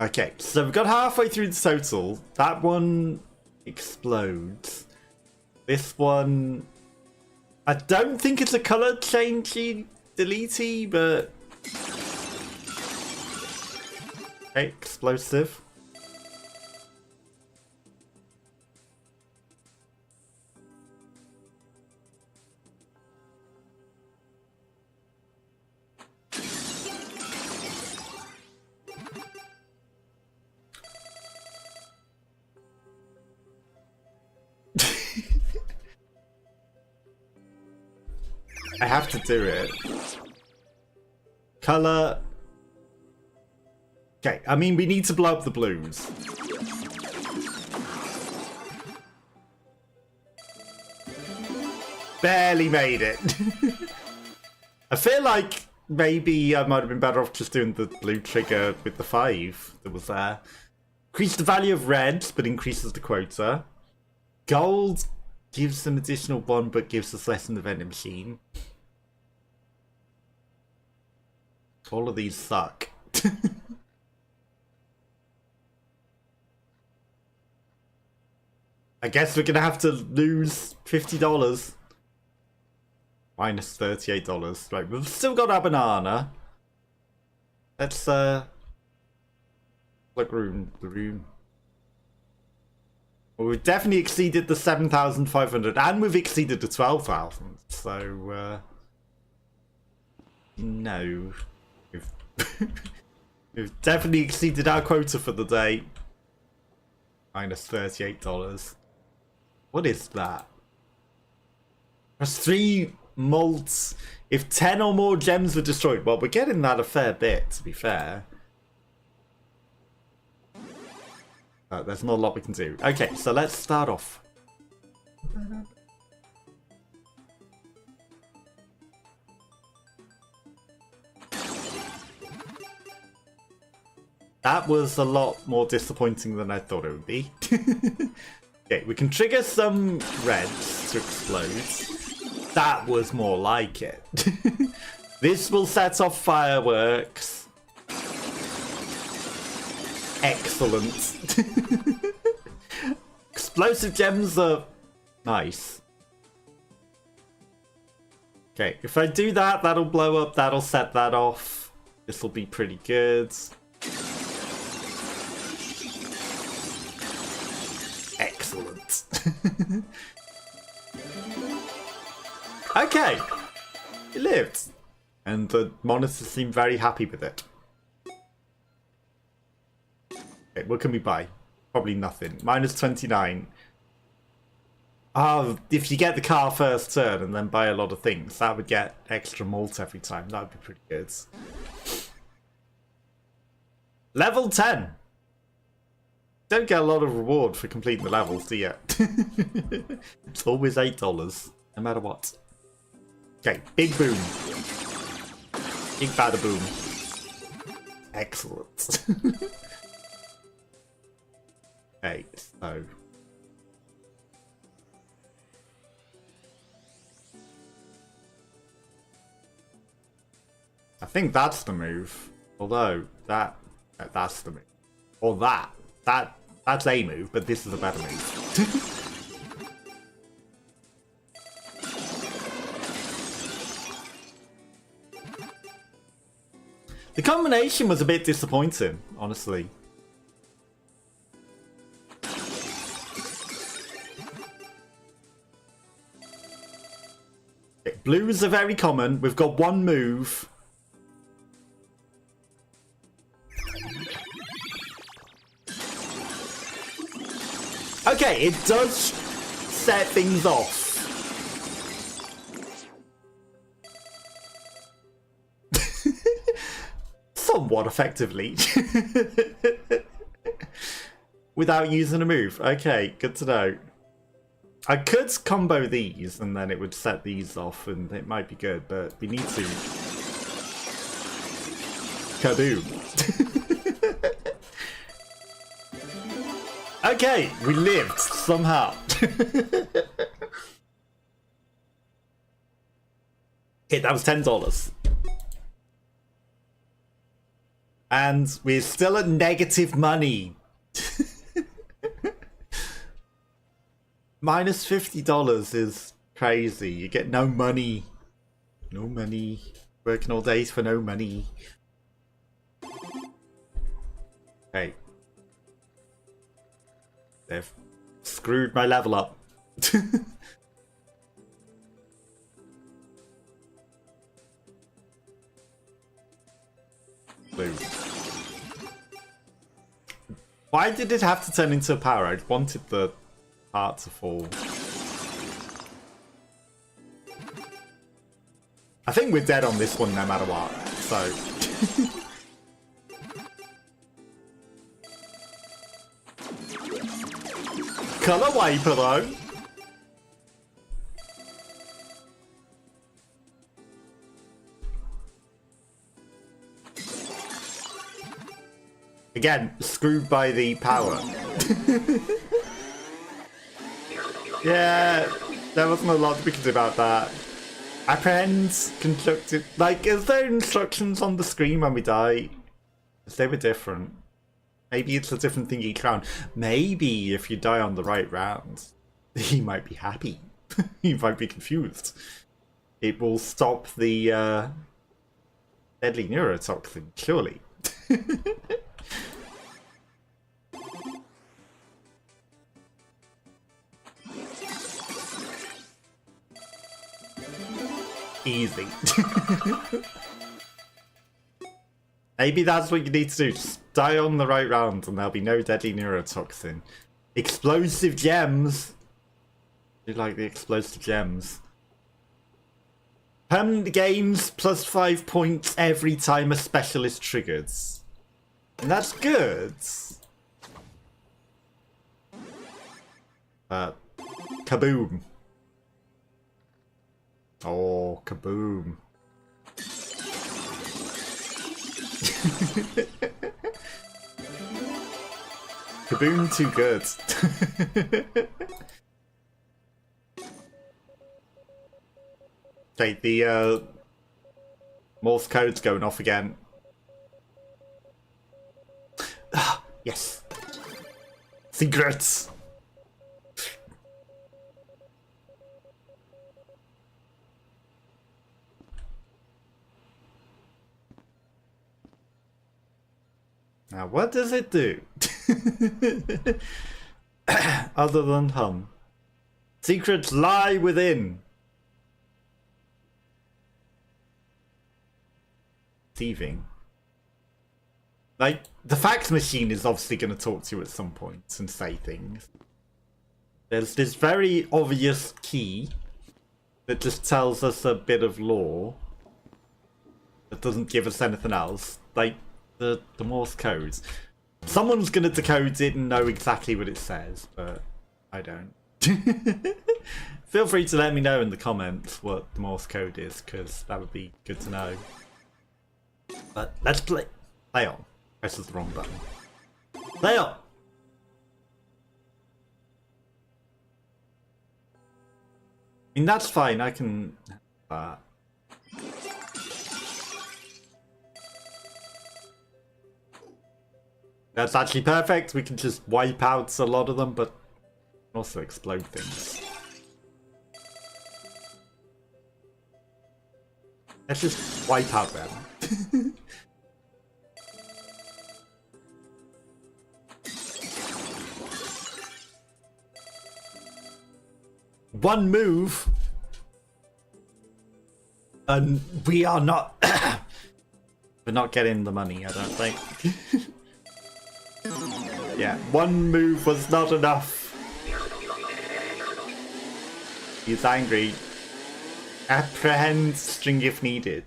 Okay, so we've got halfway through the total. That one explodes. This one, I don't think it's a color changey deletey, but okay, explosive. I have to do it. Color. Okay, I mean, we need to blow up the blues. Barely made it. I feel like maybe I might have been better off just doing the blue trigger with the 5 that was there. Increase the value of red, but increases the quota. Gold gives an additional 1, but gives us less in the vending machine. All of these suck. I guess we're gonna have to lose $50. Minus $38. Right, we've still got our banana. Let's look the room. Well, we've definitely exceeded the 7,500 and we've exceeded the 12,000. So no. We've definitely exceeded our quota for the day. Minus $38. What is that? There's 3 molts. If 10 or more gems were destroyed. Well, we're getting that a fair bit, to be fair. There's not a lot we can do. Okay, so let's start off. That was a lot more disappointing than I thought it would be. Okay, we can trigger some reds to explode. That was more like it. This will set off fireworks. Excellent. Explosive gems are nice. Okay, if I do that, that'll blow up, that'll set that off. This will be pretty good. Excellent. Okay. It lived. And the monitors seem very happy with it. Okay, what can we buy? Probably nothing. Minus 29. Oh, if you get the car first turn and then buy a lot of things, that would get extra malt every time. That would be pretty good. Level 10! Don't get a lot of reward for completing the levels, do you? It's always $8, no matter what. Okay, big boom. Big bada boom. Excellent. Okay, so... I think that's the move. Although, that's the move. Or that's a move, but this is a better move. The combination was a bit disappointing, honestly. Okay, blues are very common. We've got one move. Okay, it does set things off. Somewhat effectively. Without using a move. Okay, good to know. I could combo these and then it would set these off and it might be good, but we need to... Kaboom. Okay, we lived somehow. Okay, that was $10. And we're still at negative money. Minus $50 is crazy. You get no money. No money. Working all day for no money. Okay. They've screwed my level up. Blue. Why did it have to turn into a power? I wanted the heart to fall. I think we're dead on this one no matter what, so... Colour wiper though. Again, screwed by the power. Yeah, there wasn't a lot we could do about that. Apprehend, constructive. Like, is there instructions on the screen when we die? Because they were different. Maybe it's a different thing each round. Maybe if you die on the right round, he might be happy. He might be confused. It will stop the deadly neurotoxin, surely. Easy. Maybe that's what you need to do. Just die on the right round and there'll be no deadly neurotoxin. Explosive gems. I like the explosive gems. Permanent games plus 5 points every time a special is triggered. And that's good. Kaboom. Oh, kaboom. Kaboom too good. Okay, the Morse code's going off again. Yes. Secrets. Now, what does it do? Other than hum. Secrets lie within. deceiving. Like, the fax machine is obviously going to talk to you at some point and say things. There's this very obvious key that just tells us a bit of lore that doesn't give us anything else. Like, the Morse code. Someone's going to decode it and know exactly what it says, but I don't. Feel free to let me know in the comments what the Morse code is, because that would be good to know. But let's play on. Presses the wrong button. Play on! I mean, that's fine, I can... That's actually perfect, we can just wipe out a lot of them, but also explode things. Let's just wipe out them. One move, and we are not. We're not getting the money, I don't think. Yeah, one move was not enough. He's angry. Apprehend string if needed.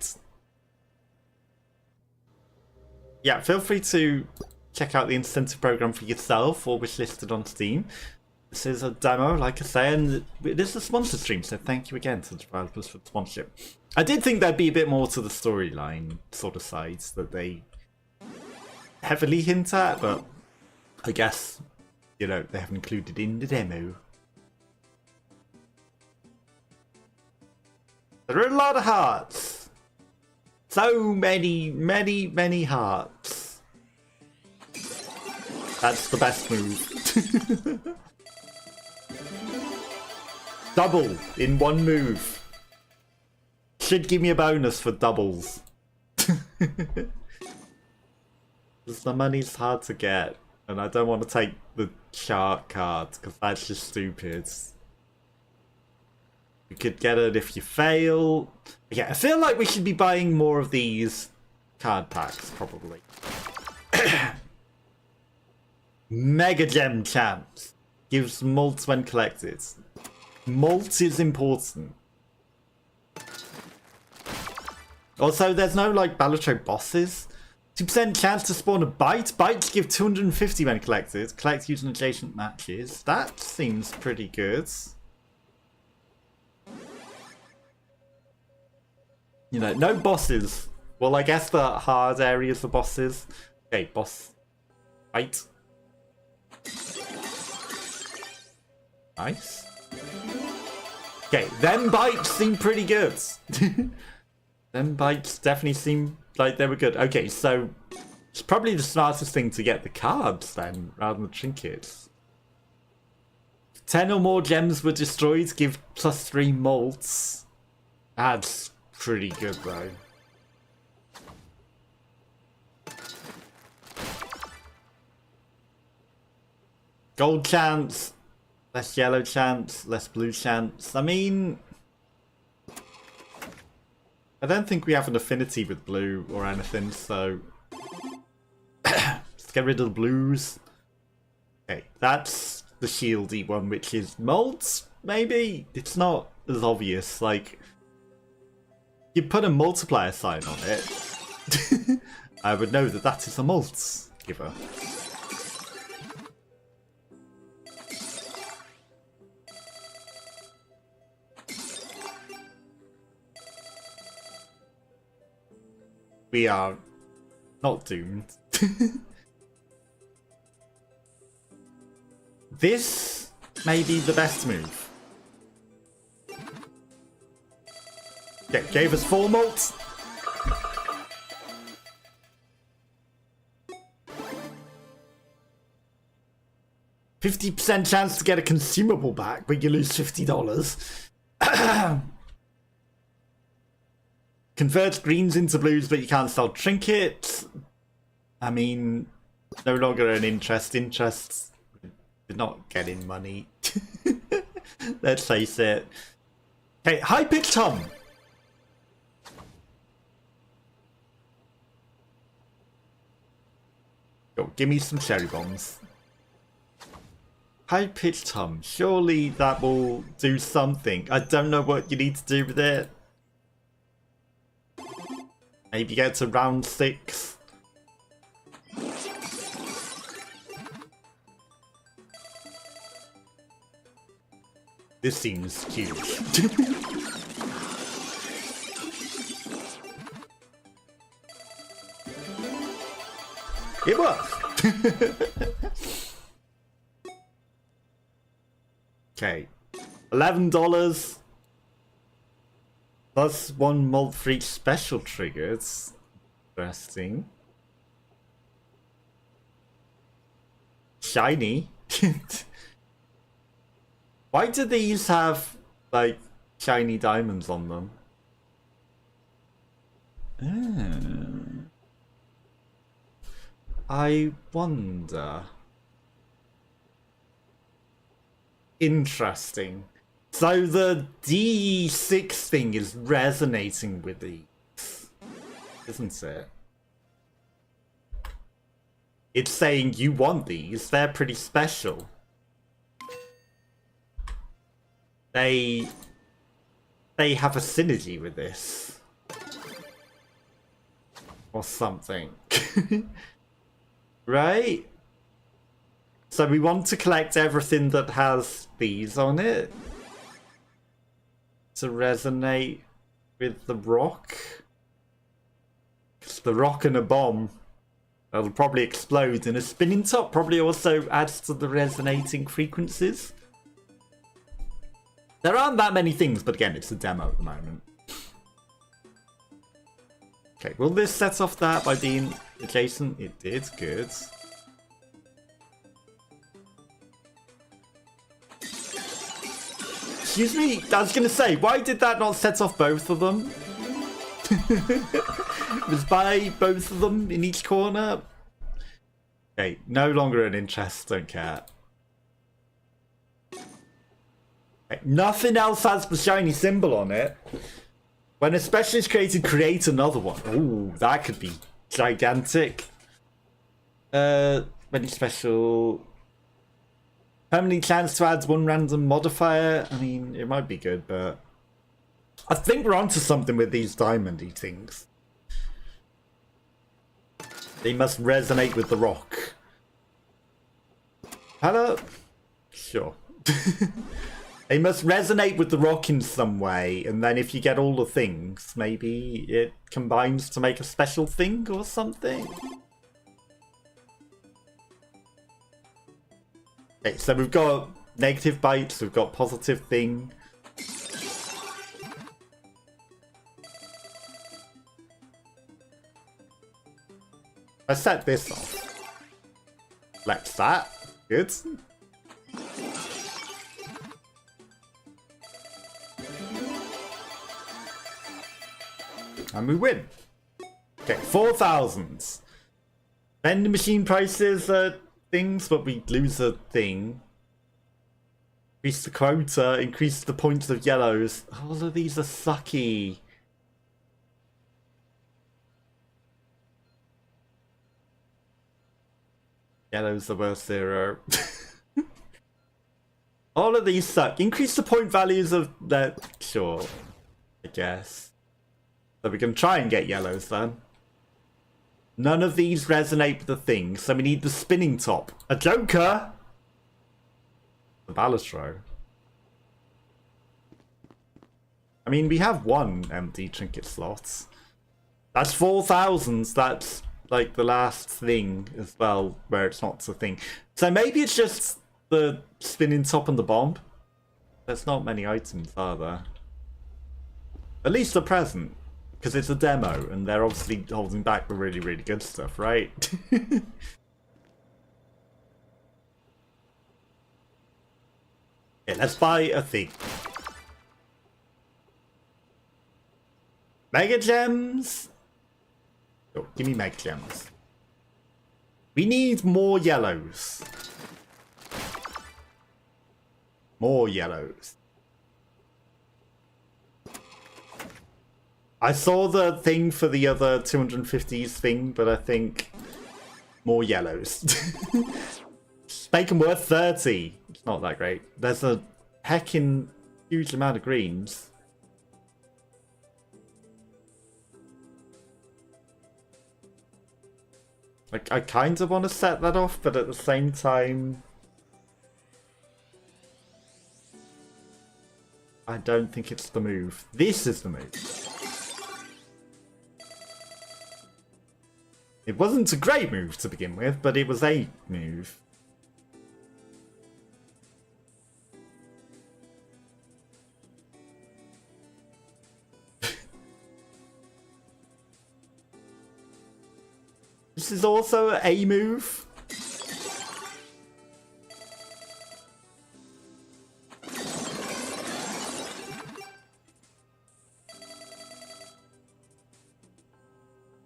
Yeah, feel free to check out the incentive program for yourself or wishlisted on Steam. This is a demo, like I say, and it is a sponsored stream, so thank you again to the developers for the sponsorship. I did think there'd be a bit more to the storyline sort of sides that they heavily hint at, but I guess, you know, they haven't included in the demo. There are a lot of hearts. So many hearts. That's the best move. Double in one move. Should give me a bonus for doubles. Because the money's hard to get. And I don't want to take the shark card, because that's just stupid. You could get it if you fail. Yeah, I feel like we should be buying more of these card packs, probably. Mega Gem chance. Gives malts when collected. Malt is important. Also, there's no, like, Balatro bosses. 2% chance to spawn a bite. Bites give 250 when collected. Collect using adjacent matches. That seems pretty good. You know, no bosses. Well, I guess the hard areas are bosses. Okay, boss. Bite. Nice. Okay, them bites seem pretty good. Them bites definitely seem like they were good. Okay, so it's probably the smartest thing to get the cards then, rather than the trinkets. 10 or more gems were destroyed, give +3 malts. That's pretty good though. Gold chance, less yellow chance, less blue chance. I mean, I don't think we have an affinity with blue or anything, so let's get rid of the blues. Okay, that's the shieldy one, which is malts, maybe? It's not as obvious, like, you put a multiplier sign on it, I would know that that is a malt giver. We are not doomed. This may be the best move. Okay, gave us 4 malts. %50 chance to get a consumable back, but you lose $50. Converts greens into blues, but you can't sell trinkets. I mean, no longer an interest. Interests, you're not getting money. Let's face it. Okay, high-pitched hum. Go, give me some cherry bombs. High-pitched hum. Surely that will do something. I don't know what you need to do with it. Maybe get to round 6. This seems cute. It works. Okay, $11 plus 1 mold for each special triggers. Interesting. Shiny. Why do these have like shiny diamonds on them? I wonder. Interesting. So the D6 thing is resonating with these, isn't it? It's saying you want these, they're pretty special. They have a synergy with this. Or something. Right? So we want to collect everything that has these on it to resonate with the rock. Because the rock and a bomb, that'll probably explode, and a spinning top probably also adds to the resonating frequencies. There aren't that many things, but again, it's a demo at the moment. Okay, will this set off that by being adjacent? It did, good. Excuse me, I was gonna say, why did that not set off both of them? It was by both of them in each corner. Okay, no longer an interest, don't care. Okay, nothing else has the shiny symbol on it. When a special is created, create another one. Ooh, that could be gigantic. When special... Permanently chance to add 1 random modifier. I mean, it might be good, but... I think we're onto something with these diamondy things. They must resonate with the rock. Hello? Sure. They must resonate with the rock in some way, and then if you get all the things, maybe it combines to make a special thing or something? Okay, so we've got negative bites, we've got positive thing. I set this off. Select that. Good. And we win. Okay, 4,000. Vending machine prices are things, but we lose a thing. Increase the quota, increase the points of yellows. All of these are sucky. Yellow's the worst 0. All of these suck. Increase the point values of that. Sure, I guess. So we can try and get yellows then. None of these resonate with the thing, so we need the spinning top. A joker! The Balatro. I mean, we have 1 empty trinket slot. That's 4,000. That's like the last thing as well, where it's not a thing. So maybe it's just the spinning top and the bomb. There's not many items, are there? At least the present. Because it's a demo, and they're obviously holding back the really, really good stuff, right? Yeah, let's buy a thing. Mega Gems! Oh, give me Mega Gems. We need more yellows. More yellows. I saw the thing for the other 250s thing, but I think more yellows. Make them worth 30. It's not that great. There's a heckin' huge amount of greens. Like, I kind of want to set that off, but at the same time, I don't think it's the move. This is the move. It wasn't a great move to begin with, but it was a move. This is also a move.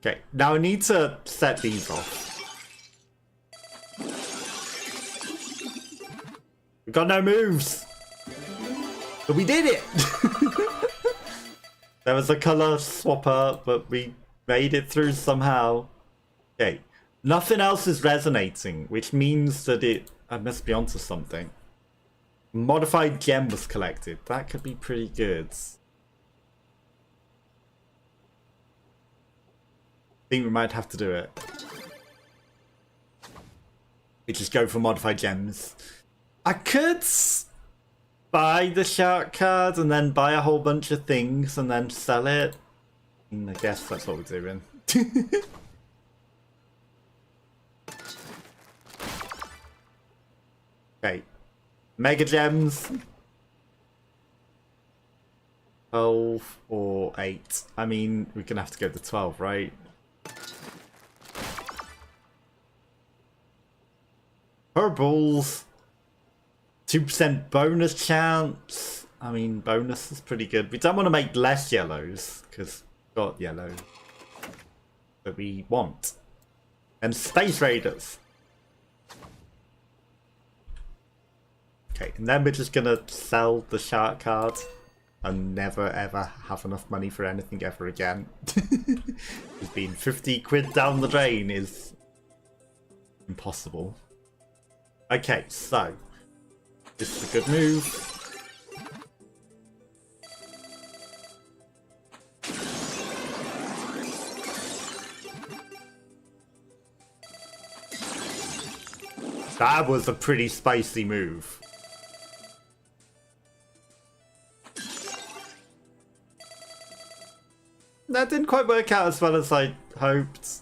Okay, now I need to set these off. We've got no moves. But we did it! There was a colour swapper, but we made it through somehow. Okay, nothing else is resonating, which means that I must be onto something. Modified gem was collected. That could be pretty good. I think we might have to do it. We just go for modified gems. I could buy the shark card and then buy a whole bunch of things and then sell it. I guess that's what we're doing. Okay, mega gems. 12 or 8. I mean, we're gonna have to go to 12, right? Purples. 2% bonus chance. I mean, bonus is pretty good. We don't want to make less yellows because we've got yellow that we want. And Space Raiders. Okay, and then we're just gonna sell the shark card and never ever have enough money for anything ever again. It's been 50 quid down the drain is impossible. Okay, so this is a good move. That was a pretty spicy move. That didn't quite work out as well as I hoped.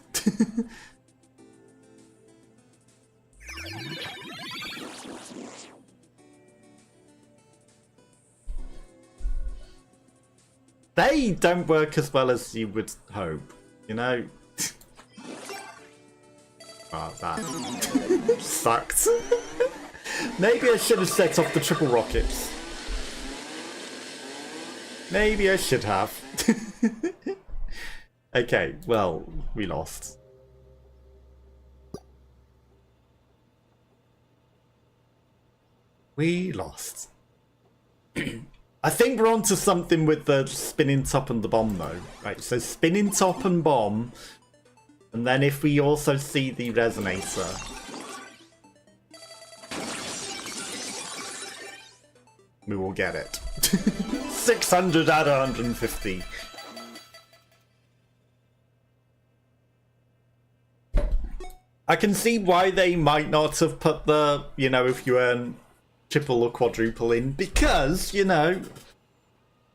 They don't work as well as you would hope, you know? Oh, that sucked. Maybe I should have set off the triple rockets. Maybe I should have. Okay, well, we lost. We lost. I think we're onto something with the spinning top and the bomb though. Right, so spinning top and bomb. And then if we also see the resonator. We will get it. 600 out of 150. I can see why they might not have put the, you know, if you earn triple or quadruple in, because, you know,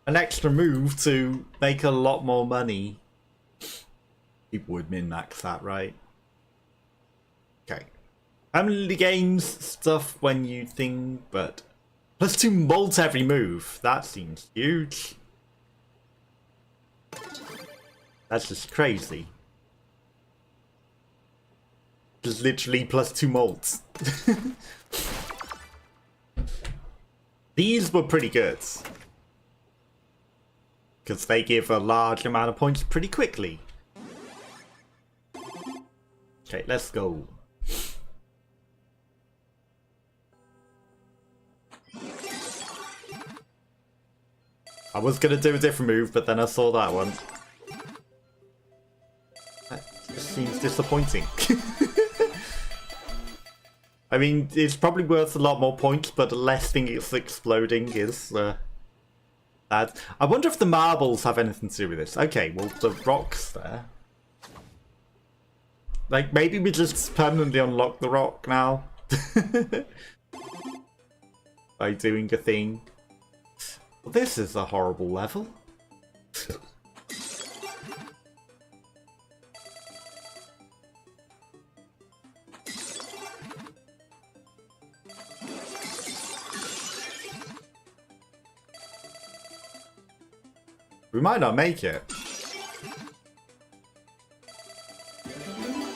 an extra move to make a lot more money. People would min-max that, right? Okay. Family games stuff when you think, but +2 molt every move. That seems huge. That's just crazy. Just literally +2 molts. These were pretty good. Because they give a large amount of points pretty quickly. Okay, let's go. I was going to do a different move, but then I saw that one. That just seems disappointing. I mean, it's probably worth a lot more points, but the less thing it's exploding is bad. I wonder if the marbles have anything to do with this. Okay, well, the rock's there. Like, maybe we just permanently unlock the rock now. By doing a thing. Well, this is a horrible level. We might not make it.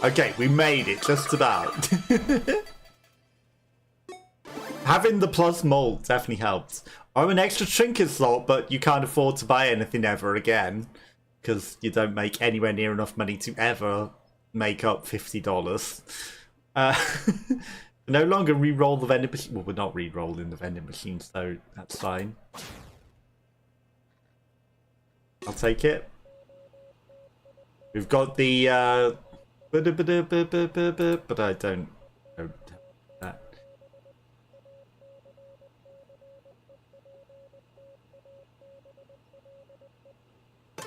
Okay, we made it, just about. Having the plus mold definitely helped. Or an extra trinket slot, but you can't afford to buy anything ever again. Because you don't make anywhere near enough money to ever make up $50. No longer re-roll the vending machine. Well, we're not re-rolling the vending machine, so that's fine. I'll take it. We've got the but I don't have that.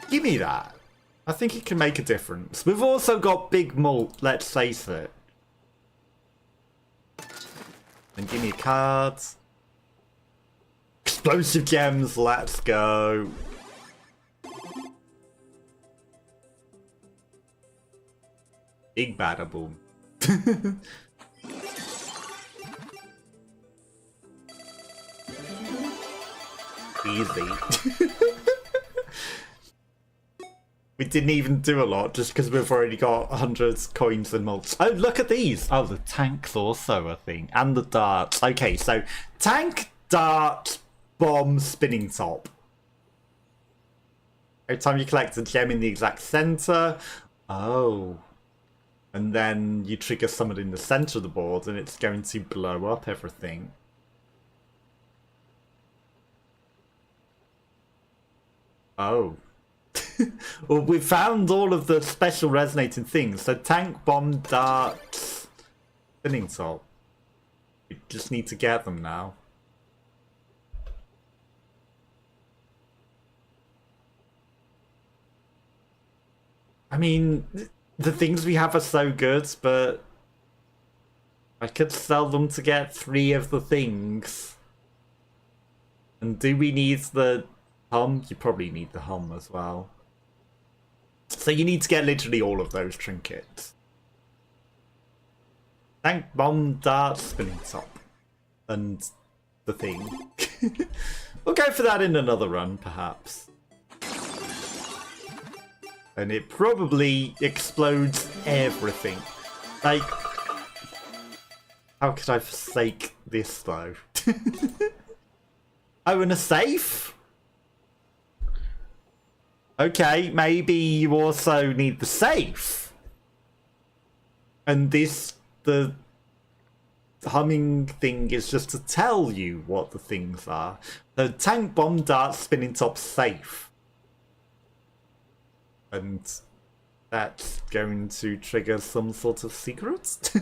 Give me that. I think it can make a difference. We've also got big malt, let's face it. And give me cards. Explosive gems, let's go. Big bada boom. Easy. We didn't even do a lot just because we've already got 100 coins and mults. Oh, look at these. Oh, the tank's also a thing. And the darts. Okay, so tank, dart, bomb, spinning top. Every time you collect a gem in the exact center. Oh. And then you trigger someone in the center of the board and it's going to blow up everything. Oh. Well, we found all of the special resonating things. So tank, bomb, darts, spinning top. We just need to get them now. I mean, the things we have are so good, but I could sell them to get 3 of the things. And do we need the hum? You probably need the hum as well. So you need to get literally all of those trinkets. Tank, bomb, dart, spinning top. And the thing. We'll go for that in another run, perhaps. And it probably explodes everything. Like, how could I forsake this, though? Oh, and a safe? Okay, maybe you also need the safe. And this, the humming thing is just to tell you what the things are. The tank, bomb, dart, spinning top, safe. And that's going to trigger some sort of secret?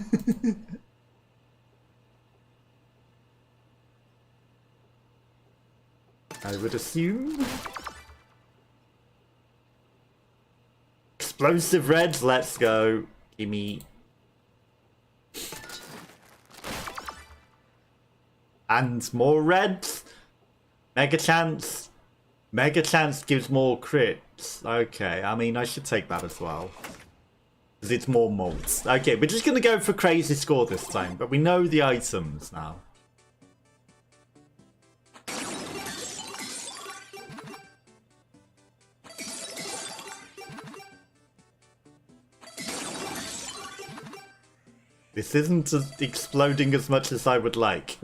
I would assume. Explosive reds, let's go. Gimme. And more reds. Mega chance. Mega chance gives more crits. Okay, I mean, I should take that as well. Because it's more malts. Okay, we're just going to go for crazy score this time. But we know the items now. This isn't exploding as much as I would like.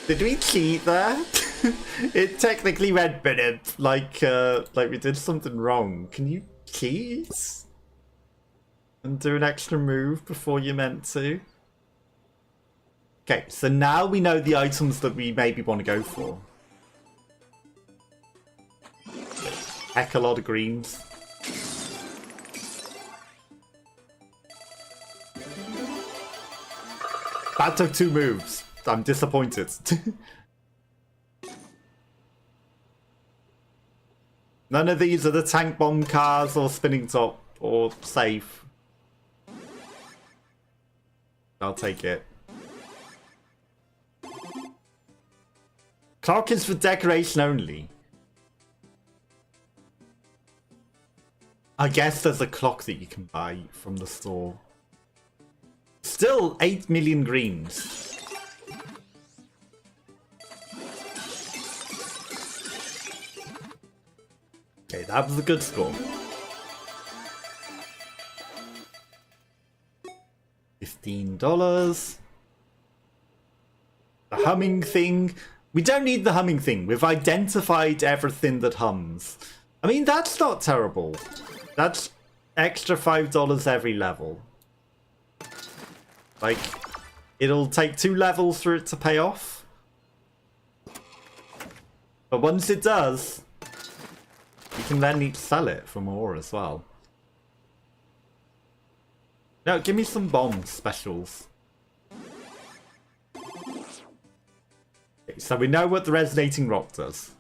Did we cheat there? It technically went like we did something wrong. Can you cheat? And do an extra move before you meant to? Okay, so now we know the items that we maybe want to go for. Heck, a lot of greens. That took 2 moves. I'm disappointed. None of these are the tank bomb cars or spinning top or safe. I'll take it. Clock is for decoration only. I guess there's a clock that you can buy from the store. Still 8 million greens. Okay, that was a good score. $15. The humming thing. We don't need the humming thing. We've identified everything that hums. I mean, that's not terrible. That's extra $5 every level. Like, it'll take 2 levels for it to pay off. But once it does, you can then sell it for more as well. No, give me some bomb specials. Okay, so we know what the resonating rock does.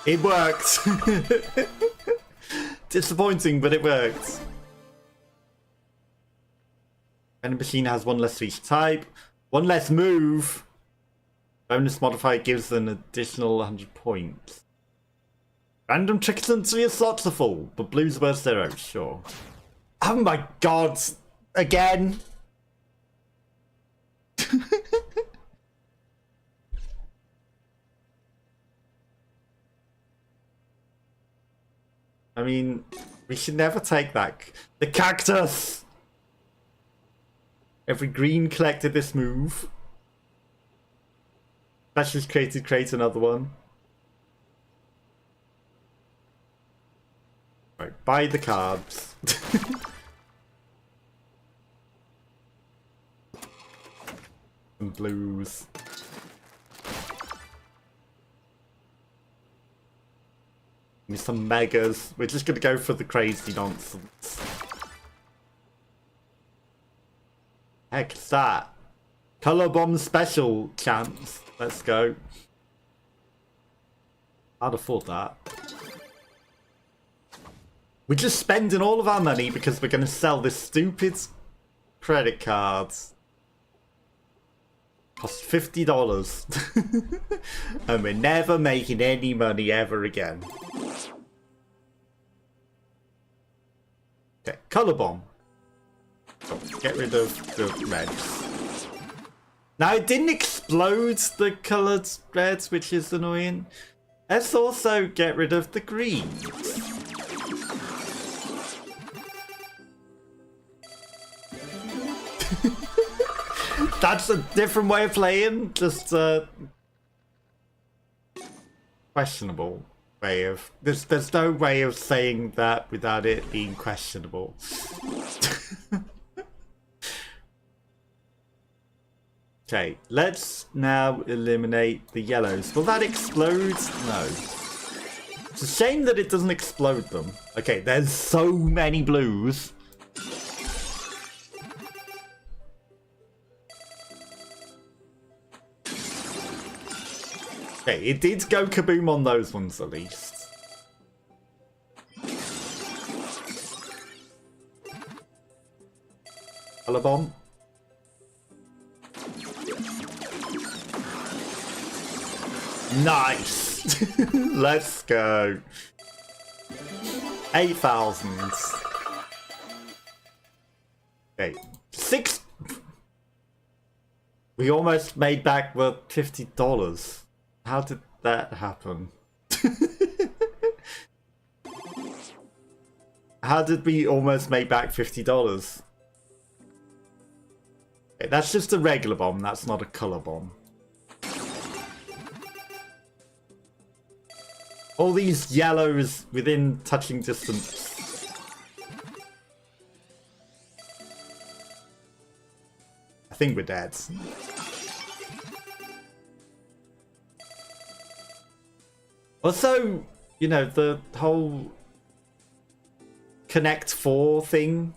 It worked! Disappointing, but it worked. Vending machine has 1 less for each type. 1 less move. Bonus modifier gives an additional 100 points. Random trinkets until your slots are full, but blue's worth 0, sure. Oh my god! Again! I mean, we should never take that. The cactus! Every green collected this move. Specialist created, create another one. Right, buy the cards. And blues. Give me some megas. We're just gonna go for the crazy nonsense. Heck is that? Color bomb special chance. Let's go. I'd afford that. We're just spending all of our money because we're going to sell this stupid credit card. Cost $50. And we're never making any money ever again. Okay, color bomb. Get rid of the reds. Now, it didn't explode the coloured reds, which is annoying. Let's also get rid of the greens. That's a different way of playing. Just questionable way of... There's no way of saying that without it being questionable. Okay, let's now eliminate the yellows. Will that explode? No. It's a shame that it doesn't explode them. Okay, there's so many blues. Okay, it did go kaboom on those ones at least. Color bomb. Nice! Let's go. 8,000. Okay. 6. We almost made back the $50. How did that happen? How did we almost make back $50? Okay, that's just a regular bomb, that's not a color bomb. All these yellows within touching distance. I think we're dead. Also, you know, the whole Connect 4 thing.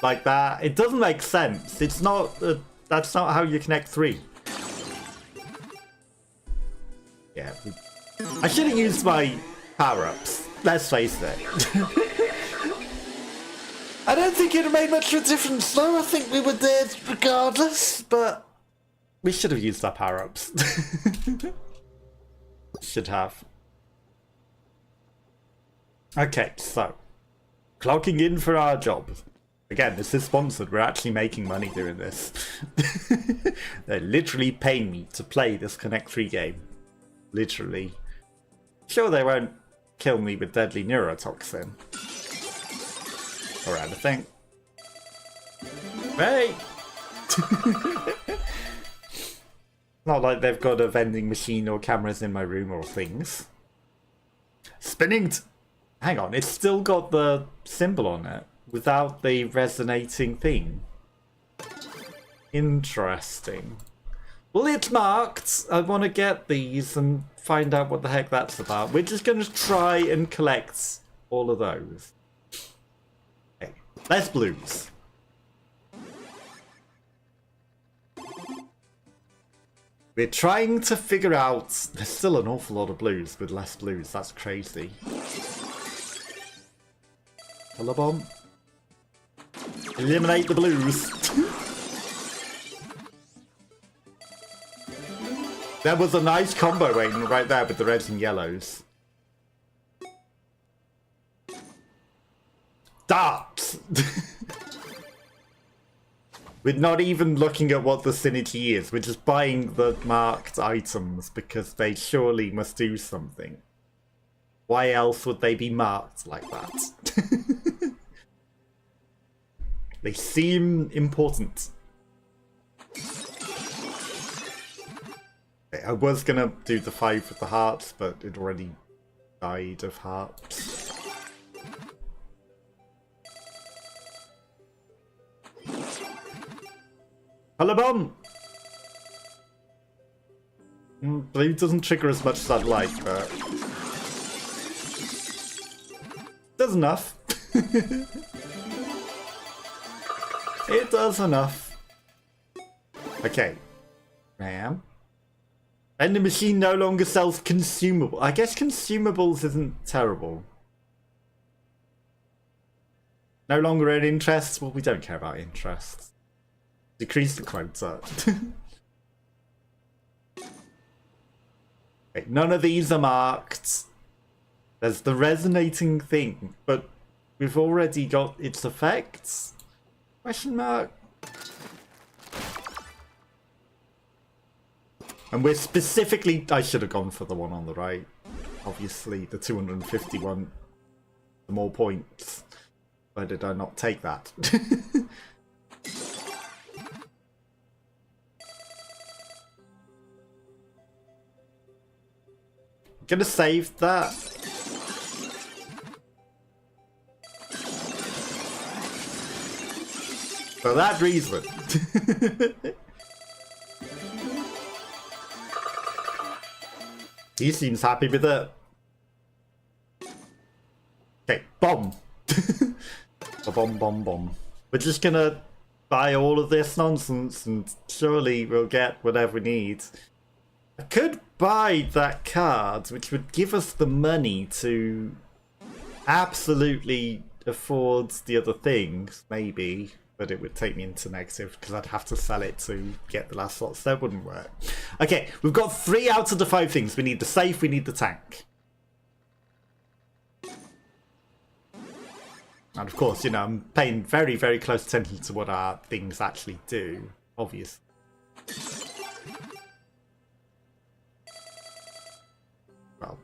Like that. It doesn't make sense. It's not... that's not how you connect 3. Yeah. I should have used my power-ups. Let's face it. I don't think it made much of a difference though. I think we were dead regardless, but we should have used our power-ups. Should have. Okay, so clocking in for our job. Again, this is sponsored. We're actually making money doing this. They're literally paying me to play this Connect 3 game. Literally. Sure, they won't kill me with deadly neurotoxin. Or anything. Hey! Not like they've got a vending machine or cameras in my room or things. Spinning. Hang on, it's still got the symbol on it without the resonating thing. Interesting. Well, it's marked. I want to get these and find out what the heck that's about. We're just going to try and collect all of those. Okay, less blues. We're trying to figure out... There's still an awful lot of blues with less blues. That's crazy. Color bomb. Eliminate the blues. There was a nice combo right there with the reds and yellows. Darts! We're not even looking at what the synergy is. We're just buying the marked items because they surely must do something. Why else would they be marked like that? They seem important. Okay, I was gonna do the 5 with the hearts, but it already died of hearts. Hello, bomb! Blue doesn't trigger as much as I'd like, but... does enough. It does enough. Okay. Ram. And the machine no longer sells consumable. I guess consumables isn't terrible. No longer earn interest? Well, we don't care about interest. Decrease the quota. Okay, none of these are marked. There's the resonating thing, but we've already got its effects? Question mark? And we're specifically... I should have gone for the one on the right. Obviously, the 251. The more points. Why did I not take that? Gonna save that. For that reason. He seems happy with it. Okay, bomb. Bomb, bomb, bomb. We're just gonna buy all of this nonsense and surely we'll get whatever we need. I could buy that card, which would give us the money to absolutely afford the other things, maybe. But it would take me into negative because I'd have to sell it to get the last slots. That wouldn't work. Okay, we've got 3 out of the 5 things. We need the safe, we need the tank. And of course, you know, I'm paying very, very close attention to what our things actually do, obviously. Well,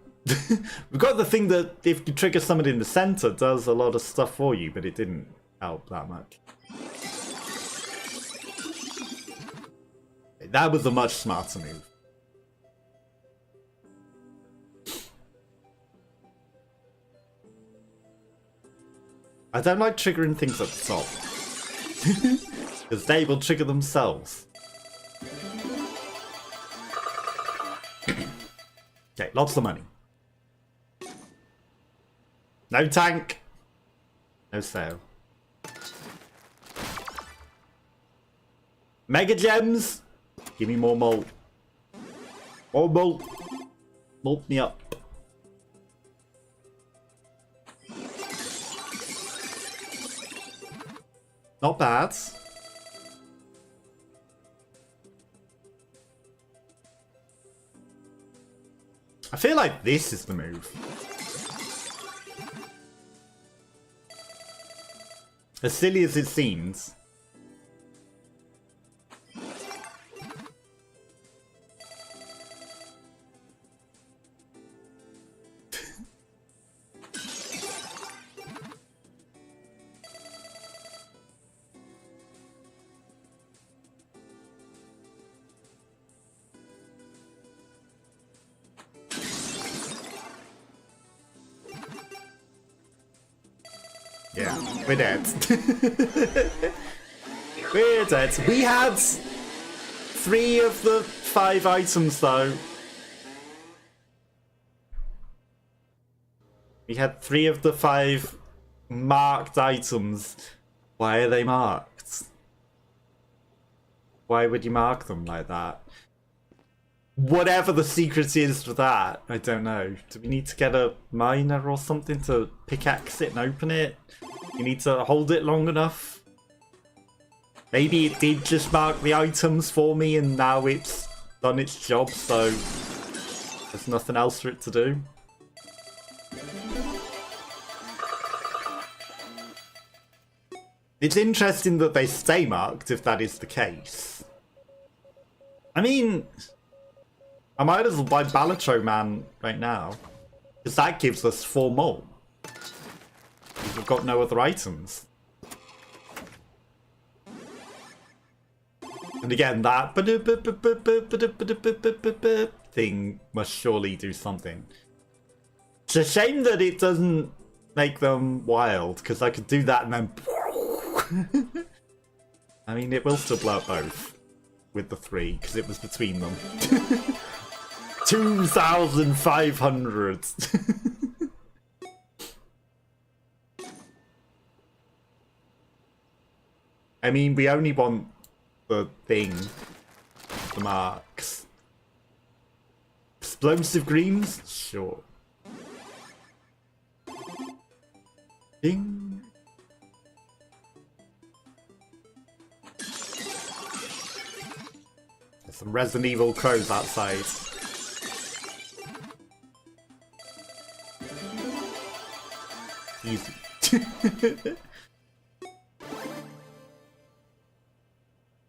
we've got the thing that if you trigger somebody in the center, does a lot of stuff for you, but it didn't help that much. That was a much smarter move. I don't like triggering things at the top. Because they will trigger themselves. Okay, lots of money. No tank. No sale. Mega gems. Give me more malt. More malt. Malt me up. Not bad. I feel like this is the move. As silly as it seems. Yeah, we're dead. We're dead. We had 3 of the 5 items though. We had 3 of the 5 marked items. Why are they marked? Why would you mark them like that? Whatever the secret is for that, I don't know. Do we need to get a miner or something to pickaxe it and open it? You need to hold it long enough? Maybe it did just mark the items for me and now it's done its job, so there's nothing else for it to do. It's interesting that they stay marked if that is the case. I mean, I might as well buy Balatro Man right now, because that gives us 4 more. We've got no other items. And again, that thing must surely do something. It's a shame that it doesn't make them wild, because I could do that and then... I mean, it will still blow up both with the 3, because it was between them. 2,500. I mean, we only want the thing, the marks. Explosive greens? Sure. Ding. There's some Resident Evil crows outside. Easy.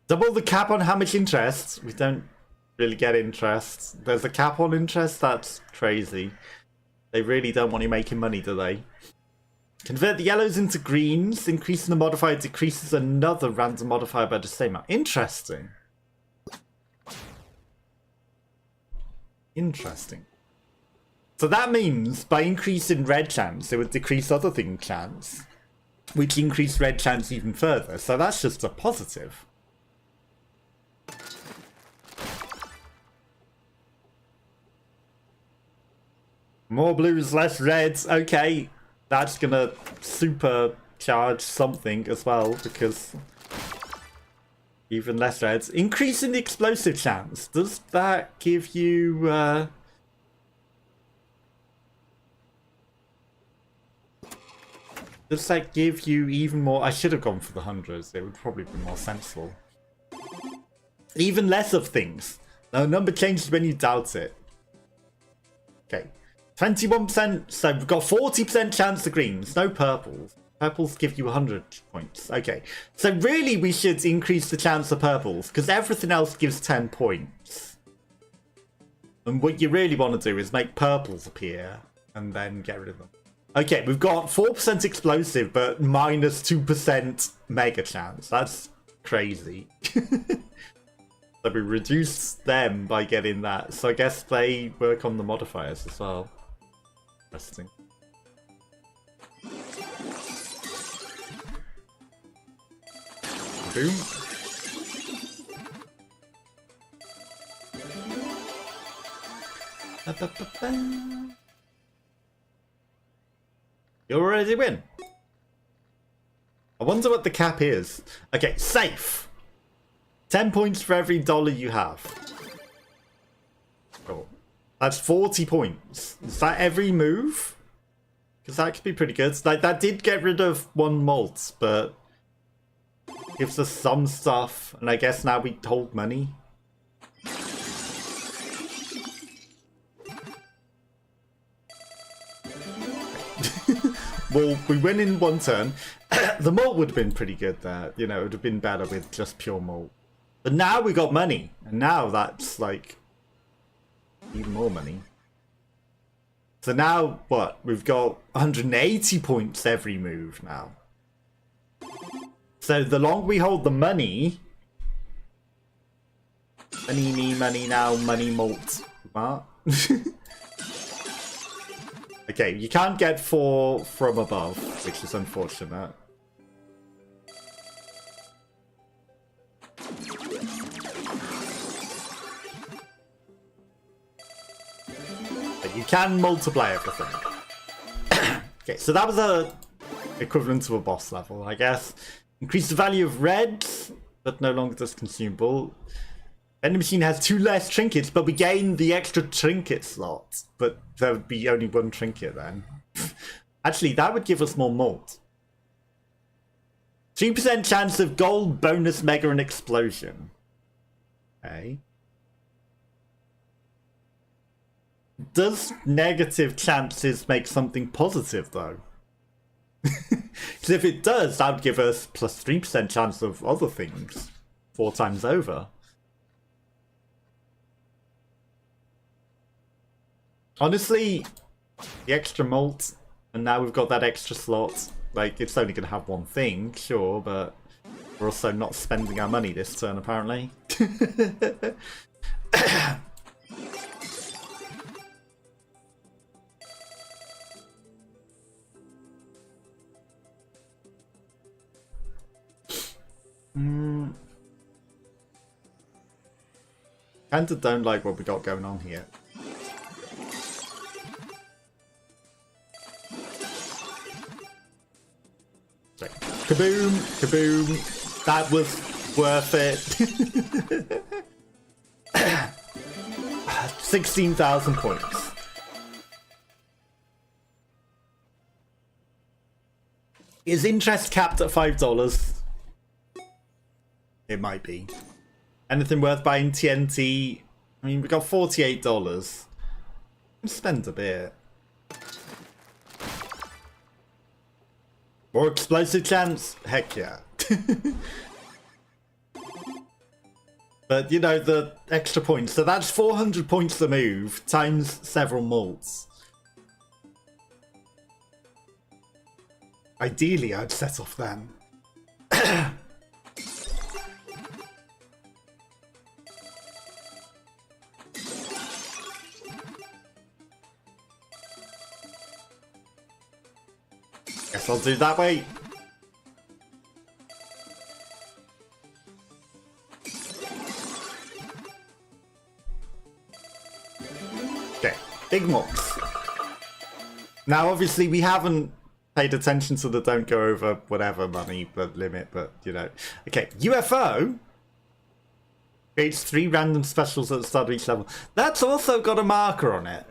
Double the cap on how much interest? We don't really get interest. There's a cap on interest? That's crazy. They really don't want you making money, do they? Convert the yellows into greens. Increasing the modifier decreases another random modifier by the same amount. Interesting. Interesting. So that means by increasing red chance, it would decrease other thing chance, which increased red chance even further. So that's just a positive. More blues, less reds. Okay, that's gonna supercharge something as well, because even less reds. Increasing the explosive chance. Does that give you... Does that give you even more? I should have gone for the hundreds. It would probably be more sensible. Even less of things. No, number changes when you doubt it. Okay. 21%. So we've got 40% chance of greens. No purples. Purples give you 100 points. Okay. So really we should increase the chance of purples, because everything else gives 10 points. And what you really want to do is make purples appear and then get rid of them. Okay, we've got 4% explosive, but minus 2% mega chance. That's crazy. So we reduced them by getting that. So I guess they work on the modifiers as well. Interesting. Kaboom. You already win. I wonder what the cap is. Okay, safe. 10 points for every dollar you have. Cool. That's 40 points. Is that every move? Because that could be pretty good. Like, that did get rid of one malt, but gives us some stuff. And I guess now we hold money. Well, we win in one turn. The malt would have been pretty good there. You know, it would have been better with just pure malt. But now we got money. And now that's like even more money. So now what? We've got 180 points every move now. So the longer we hold the money. Money, me, money now, money, malt. What? Okay, you can't get 4 from above, which is unfortunate. But you can multiply everything. Okay, so that was a equivalent to a boss level, I guess. Increase the value of reds, but no longer does consumable. Vending machine has 2 less trinkets, but we gain the extra trinket slot. But there would be only 1 trinket then. Actually, that would give us more malt. 3% chance of gold, bonus, mega, and explosion. Okay. Does negative chances make something positive, though? Because if it does, that would give us plus 3% chance of other things. 4 times over. Honestly, the extra malt, and now we've got that extra slot. Like, it's only going to have one thing, sure, but we're also not spending our money this turn, apparently. Kinda don't like what we got going on here. Kaboom, kaboom. That was worth it. 16,000 points. Is interest capped at $5? It might be. Anything worth buying TNT? I mean, we got $48. Spend a bit. More explosive chance? Heck yeah. But, you know, the extra points. So that's 400 points a move, times several malts. Ideally, I'd set off then. Guess I'll do it that way. Okay, big mops. Now, obviously, we haven't paid attention to the don't go over whatever money but limit, but you know. Okay, UFO creates 3 random specials at the start of each level. That's also got a marker on it.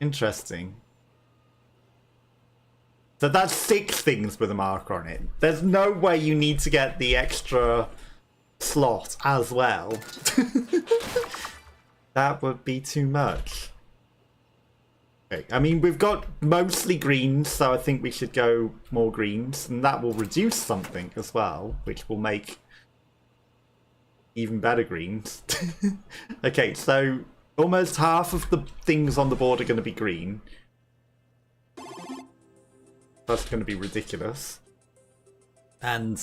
Interesting. So that's 6 things with a marker on it. There's no way you need to get the extra slot as well. That would be too much. Okay, I mean, we've got mostly greens, so I think we should go more greens. And that will reduce something as well, which will make even better greens. Okay, so almost half of the things on the board are going to be green. That's going to be ridiculous. And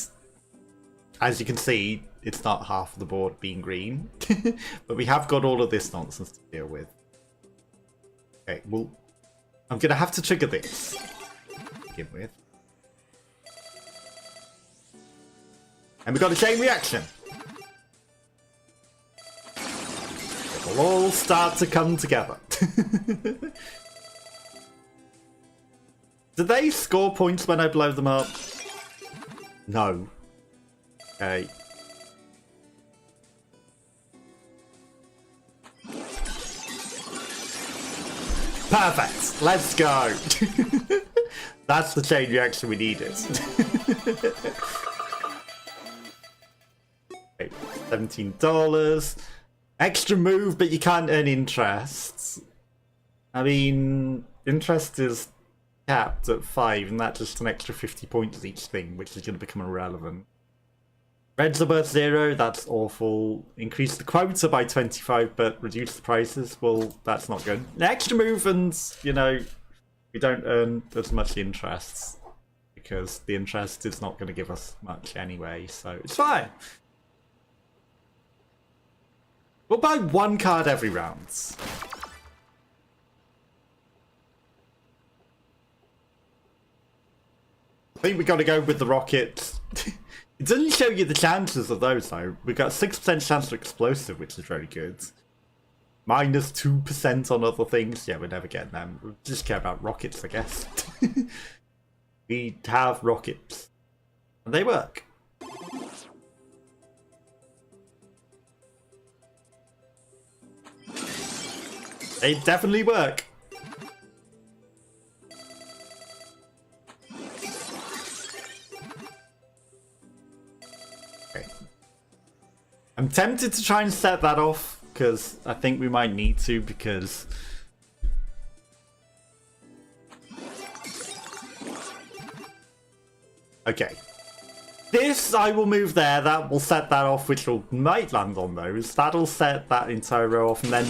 as you can see, it's not half of the board being green. But we have got all of this nonsense to deal with. Okay, well, I'm going to have to trigger this to begin with. And we got a chain reaction. It'll all start to come together. Do they score points when I blow them up? No. Okay. Perfect. Let's go. That's the chain reaction we needed. Okay, $17. Extra move, but you can't earn interest. I mean, interest is capped at 5, and that's just an extra 50 points each thing, which is going to become irrelevant. Reds are worth 0, that's awful. Increase the quota by 25, but reduce the prices, well, that's not good. The extra move, and, you know, we don't earn as much interest, because the interest is not going to give us much anyway, so it's fine. We'll buy 1 card every round. I think we got to go with the rockets. It doesn't show you the chances of those though. We've got 6% chance for explosive, which is very good. Minus 2% on other things. Yeah, we're never getting them. We just care about rockets, I guess. We have rockets. And they work. They definitely work. Okay. I'm tempted to try and set that off, because I think we might need to, because... Okay. This I will move there, that will set that off, which might land on those. That'll set that entire row off, and then...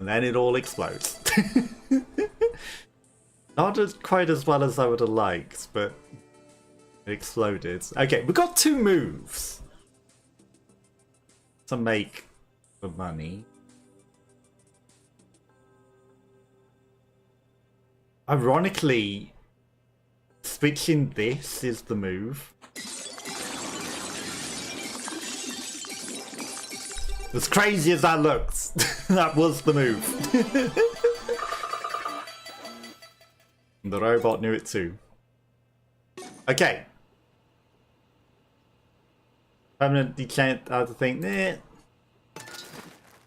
And then it all explodes. Not quite as well as I would have liked, but it exploded. Okay, we've got 2 moves to make the money. Ironically, switching this is the move. As crazy as that looked, that was the move. The robot knew it too. Okay. Permanently can't have to think, nah.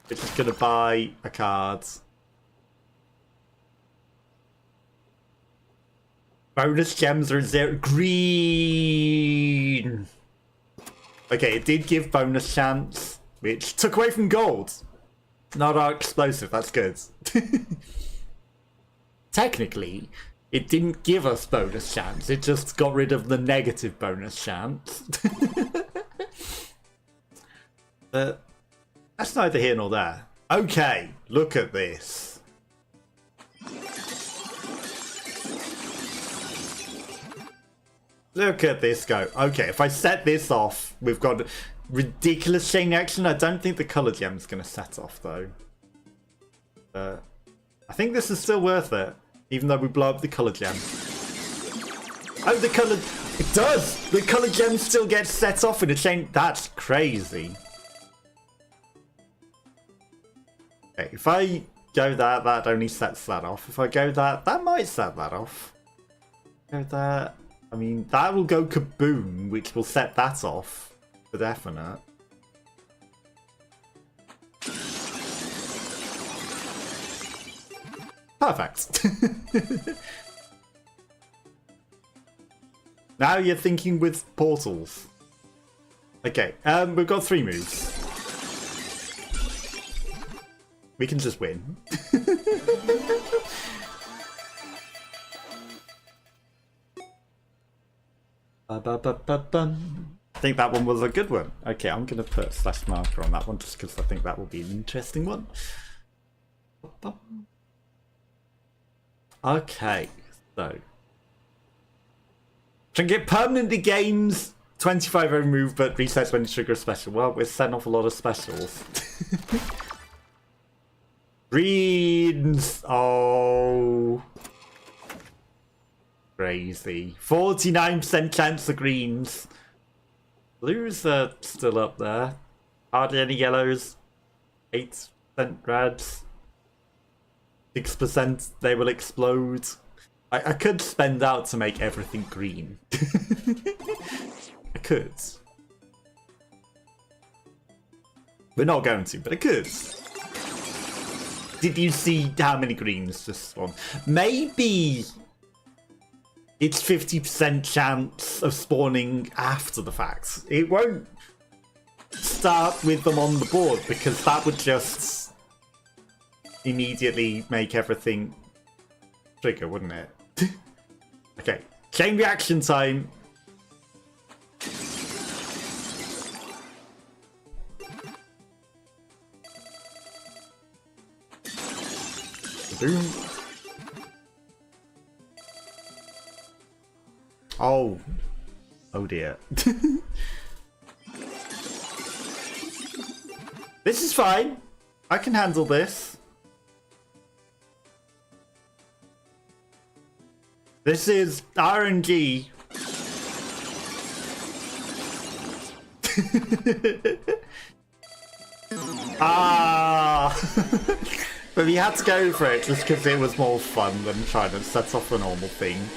We're just gonna buy a card. Bonus gems are 0. Green! Okay, it did give bonus chance. Which took away from gold. Not our explosive, that's good. Technically, it didn't give us bonus chance, it just got rid of the negative bonus chance. But that's neither here nor there. Okay, look at this. Look at this go. Okay, if I set this off, we've got... ridiculous chain action. I don't think the colour gem's going to set off though. I think this is still worth it, even though we blow up the colour gem. Oh, the colour... It does! The colour gem still gets set off in a chain. That's crazy. Okay, if I go that, that only sets that off. If I go that, that might set that off. Go that... I mean, that will go kaboom, which will set that off. For definite. Perfect. Now you're thinking with portals. Okay, we've got 3 moves. We can just win. I think that one was a good one. Okay, I'm going to put slash marker on that one just because I think that will be an interesting one. Okay, so. Trinket permanently gains 25 every move but resets when you trigger a special. Well, we're setting off a lot of specials. Greens! Oh. Crazy. 49% chance of greens. Blues are still up there. Hardly any yellows. 8% reds. 6% they will explode. I could spend out to make everything green. I could. We're not going to, but I could. Did you see how many greens just spawned? Maybe it's 50% chance of spawning after the fact. It won't start with them on the board because that would just immediately make everything trigger, wouldn't it? Okay, chain reaction time. Boom. Oh. Oh dear. This is fine. I can handle this. This is RNG. But we had to go for it just because it was more fun than trying to set off a normal thing.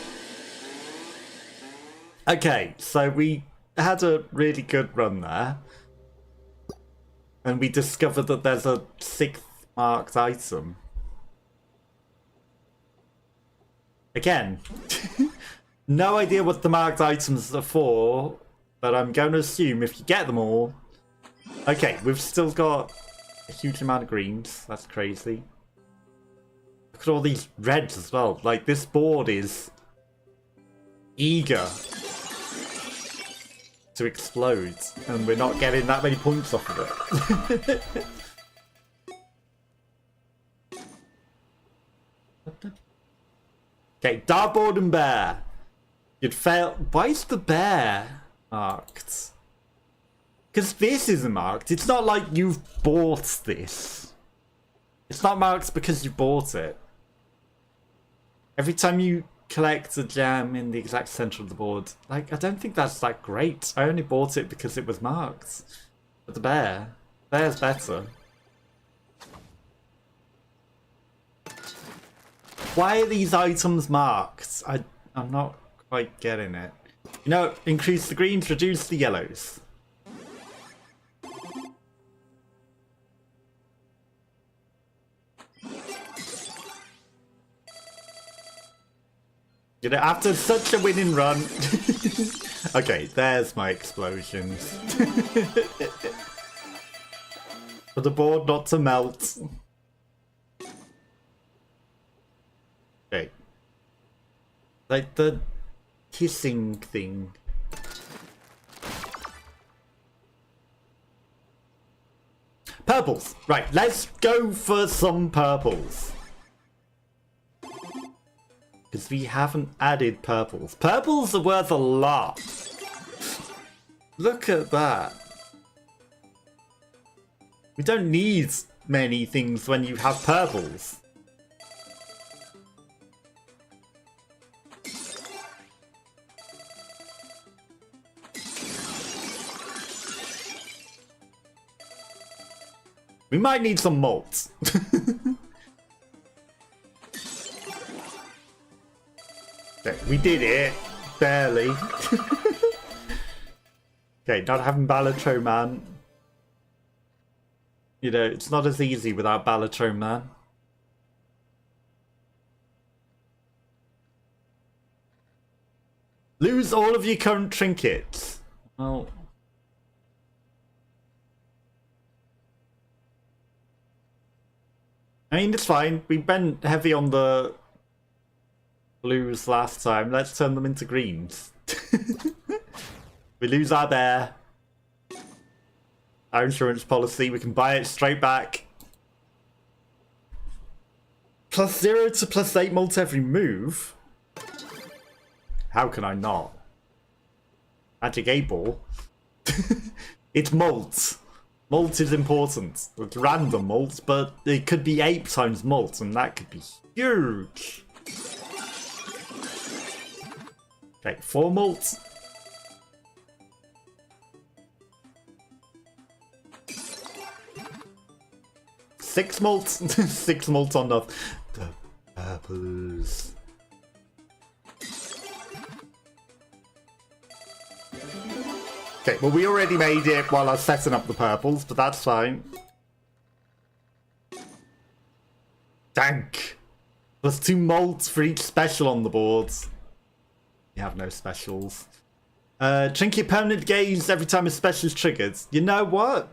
Okay, so we had a really good run there. And we discovered that there's a 6th marked item. Again, no idea what the marked items are for, but I'm going to assume if you get them all... Okay, we've still got a huge amount of greens. That's crazy. Look at all these reds as well. Like, this board is eager to explode, and we're not getting that many points off of it. Okay, dartboard and bear. You'd fail. Why is the bear marked? Because this isn't marked. It's not like you've bought this. It's not marked because you bought it. Every time you collect a gem in the exact center of the board, like, I don't think that's that great. I only bought it because it was marked. But the bear's better. Why are these items marked? I'm not quite getting it. You know, increase the greens, reduce the yellows. You know, after such a winning run... Okay, there's my explosions. For the board not to melt. Okay. Like the hissing thing. Purples! Right, let's go for some purples. Because we haven't added purples. Purples are worth a lot. Look at that. We don't need many things when you have purples. We might need some malt. Okay, we did it. Barely. Okay, not having Balatro Man. You know, it's not as easy without Balatro Man. Lose all of your current trinkets. Well... I mean, it's fine. We went heavy on the blues last time. Let's turn them into greens. We lose our bear. Our insurance policy. We can buy it straight back. +0 to +8 mult every move. How can I not? Magic 8 ball. It's mult. Mult is important. It's random mult, but it could be 8 times mult, and that could be huge. Okay, 4 malt. Six malt. 6 malt on the purples. Okay, well we already made it while I was setting up the purples, but that's fine. Dank. Plus 2 malts for each special on the boards. You have no specials. Trinket permanent gaze every time a special is triggered. You know what?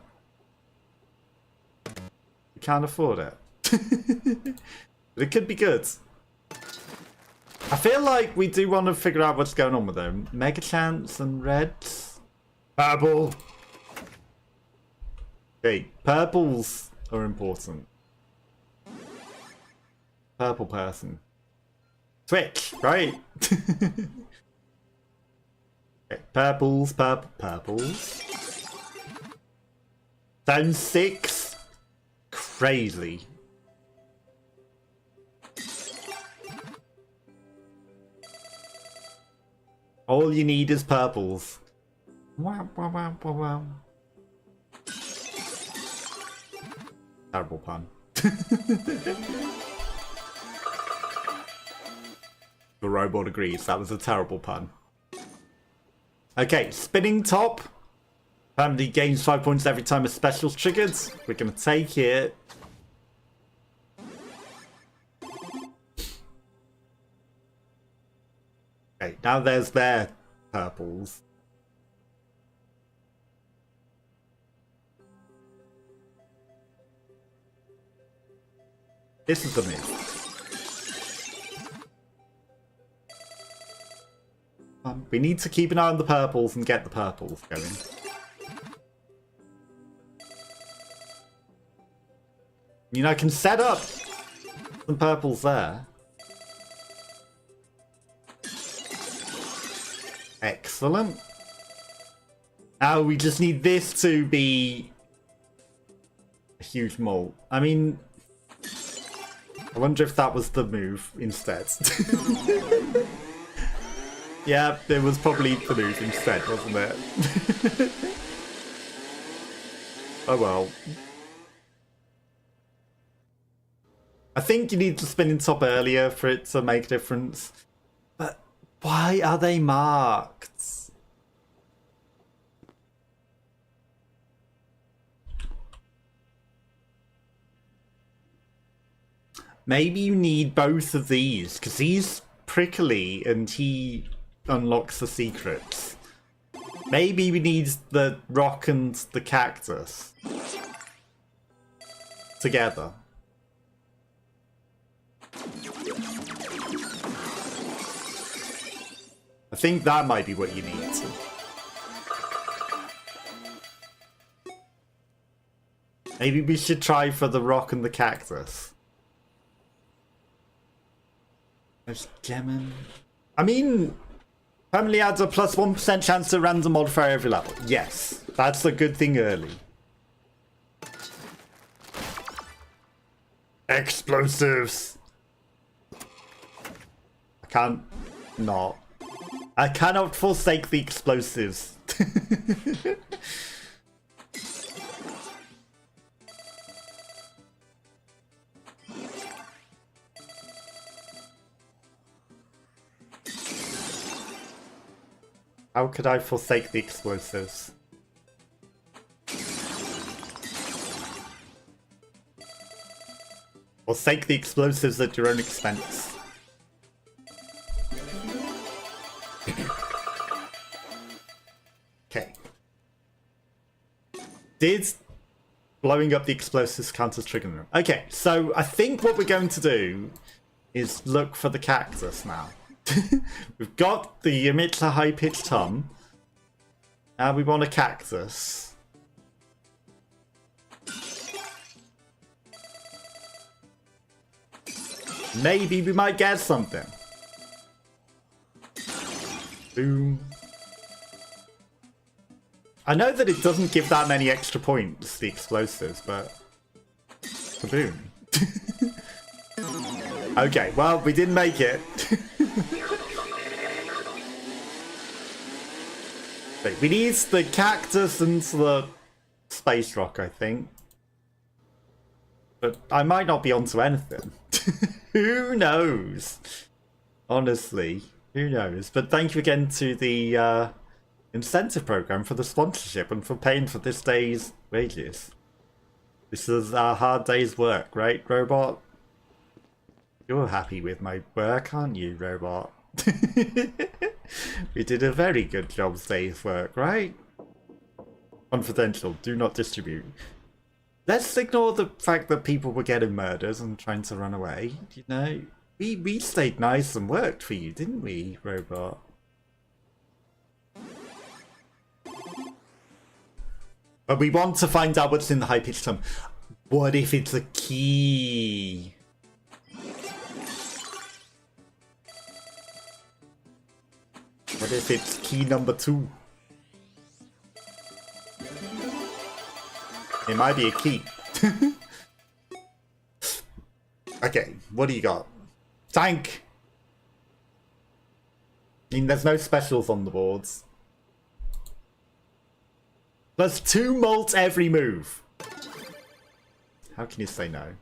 You can't afford it. But it could be good. I feel like we do want to figure out what's going on with them. Mega chance and reds. Purple. Okay, purples are important. Purple person. Switch, right? Okay, purples, purples. Down 6. Crazy. All you need is purples. Wow, wow, wow, wow, wow. Terrible pun. The robot agrees, that was a terrible pun. Okay, spinning top. Permanently gains 5 points every time a special's triggered. We're going to take it. Okay, now there's their purples. This is the move. We need to keep an eye on the purples and get the purples going. I mean, I can set up some purples there. Excellent. Now we just need this to be a huge mole. I mean, I wonder if that was the move instead. Yeah, it was probably the move instead, wasn't it? Oh well. I think you need to spin in top earlier for it to make a difference. But why are they marked? Maybe you need both of these, because he's prickly and he unlocks the secrets. Maybe we need the rock and the cactus together. I think that might be what you need. Maybe we should try for the rock and the cactus. There's Gemmin. I mean, permanently adds a plus 1% chance to random modifier every level. Yes, that's a good thing early. Explosives. I can't not. I cannot forsake the explosives. How could I forsake the explosives? Forsake the explosives at your own expense. Okay. Did blowing up the explosives count as triggering them? Okay, so I think what we're going to do is look for the cactus now. We've got the emit a high-pitched hum. Now we want a cactus. Maybe we might get something. Boom. I know that it doesn't give that many extra points, the explosives, but... Kaboom. Okay, well, we didn't make it. Wait, we need the cactus and the space rock, I think. But I might not be onto anything. Who knows? Honestly, who knows? But thank you again to the incentive program for the sponsorship and for paying for this day's wages. This is a hard day's work, right, Robot? You're happy with my work, aren't you, Robot? We did a very good job today's work, right? Confidential, do not distribute. Let's ignore the fact that people were getting murdered and trying to run away. You know, we stayed nice and worked for you, didn't we, Robot? But we want to find out what's in the high-pitched hum. What if it's a key? What if it's key number 2? It might be a key. Okay, what do you got? Tank! I mean, there's no specials on the boards. Plus 2 molt every move. How can you say no?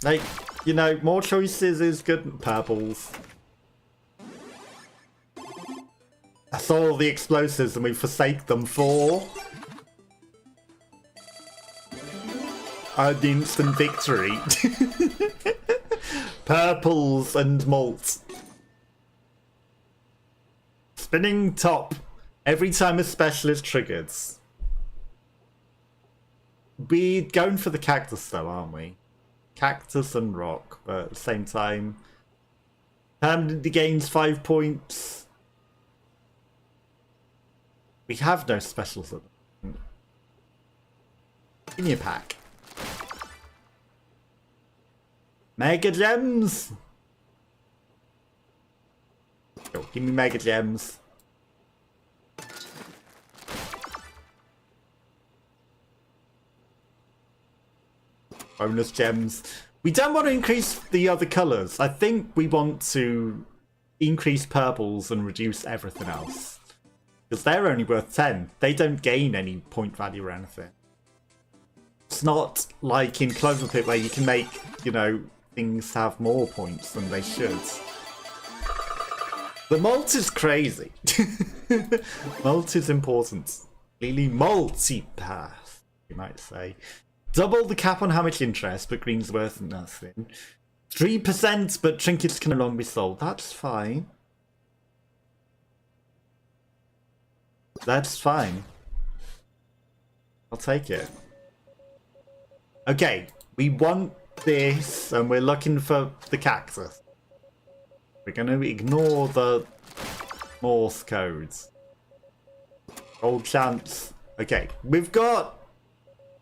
Like, you know, more choices is good. Purples. I saw all the explosives and we forsake them for an instant victory. Purples and malt. Spinning top. Every time a special is triggered. We're going for the cactus though, aren't we? Cactus and rock, but at the same time, permanently gains 5 points. We have no specials at the moment. Give me a pack. Mega gems! Yo, give me mega gems. Bonus gems. We don't want to increase the other colours. I think we want to increase purples and reduce everything else. Because they're only worth 10. They don't gain any point value or anything. It's not like in Clover Pit where you can make, you know, things have more points than they should. The malt is crazy. Malt is important. Really multi-path, you might say. Double the cap on how much interest, but green's worth nothing. 3%, but trinkets can no longer be sold. That's fine. That's fine. I'll take it. Okay, we want this, and we're looking for the cactus. We're going to ignore the Morse codes. Old chance. Okay, we've got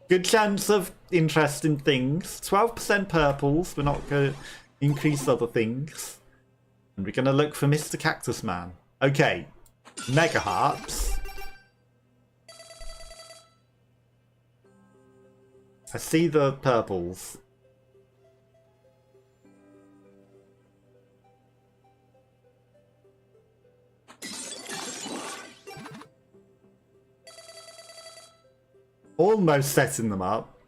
good chance of interesting things. 12% purples. We're not going to increase other things. And we're going to look for Mr. Cactus Man. Okay. Mega hearts. I see the purples. Almost setting them up.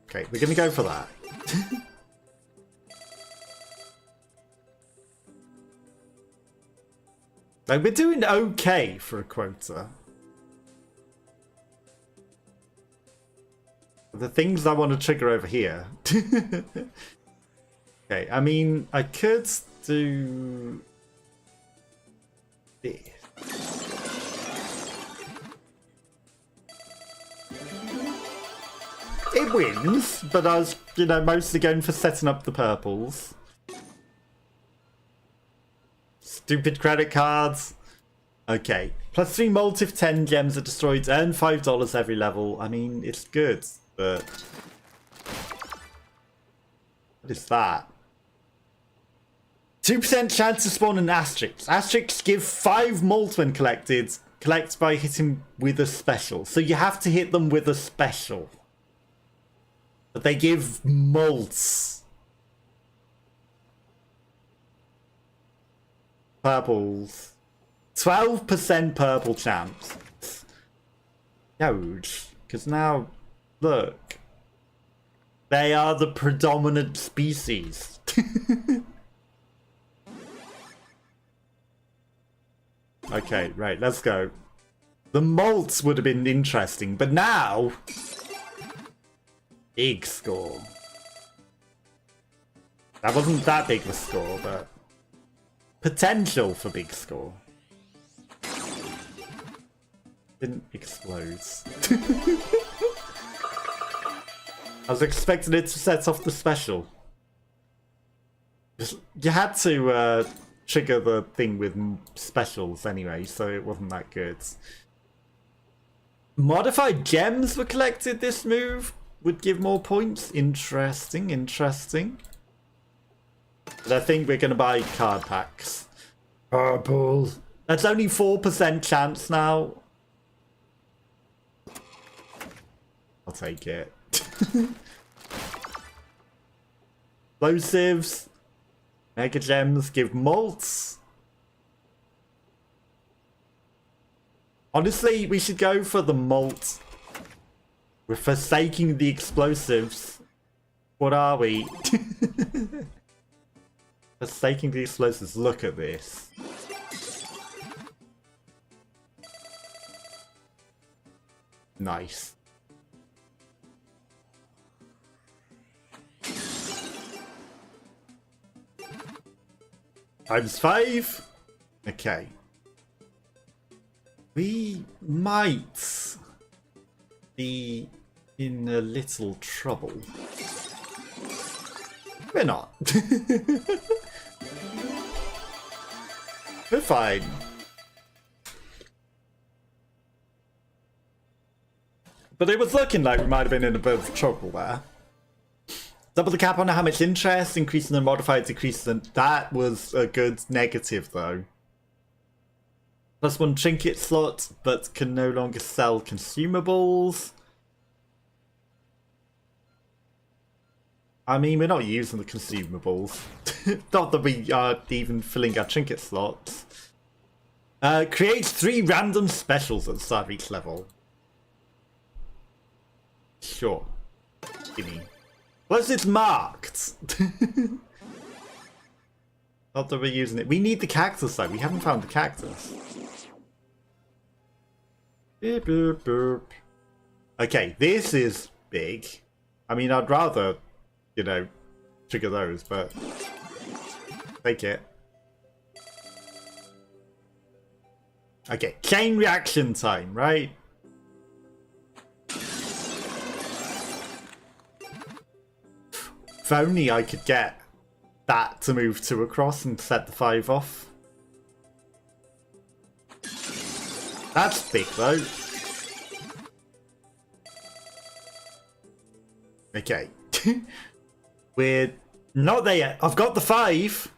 Okay, we're gonna go for that. Like, we're doing okay for a quota. The things I want to trigger over here. Okay, I mean, I could do this. It wins, but I was, you know, mostly going for setting up the purples. Stupid credit cards. Okay. Plus 3 molt if 10 gems are destroyed. Earn $5 every level. I mean, it's good, but... What is that? 2% chance to spawn an asterisk. Asterisks give 5 molt when collected. Collect by hitting with a special. So you have to hit them with a special. But they give molts. Purples. 12% purple chance. Huge. Because now, look. They are the predominant species. Okay, right, let's go. The malts would have been interesting, but now... Big score. That wasn't that big of a score, but... Potential for big score. Didn't explode. I was expecting it to set off the special. You had to trigger the thing with specials anyway, so it wasn't that good. Modified gems were collected this move. Would give more points. Interesting, interesting. But I think we're going to buy card packs. Purple. That's only 4% chance now. I'll take it. Explosives. Mega gems give malts. Honestly, we should go for the malt. We're forsaking the explosives. What are we? Forsaking the explosives. Look at this. Nice. Times 5. Okay. We might be in a little trouble. We're not. We're fine. But it was looking like we might have been in a bit of trouble there. Double the cap on how much interest, increasing the modifier, decreasing the... That was a good negative though. +1 trinket slot, but can no longer sell consumables. I mean, we're not using the consumables. Not that we are even filling our trinket slots. Create 3 random specials at the start of each level. Sure. Gimme. Plus it's marked. Not that we're using it. We need the cactus though. We haven't found the cactus. Beep, beep, beep. Okay, this is big. I mean, I'd rather, you know, trigger those, but take it. Okay, chain reaction time, right? If only I could get that to move 2 across and set the 5 off. That's big though. Okay. We're not there yet. I've got the 5.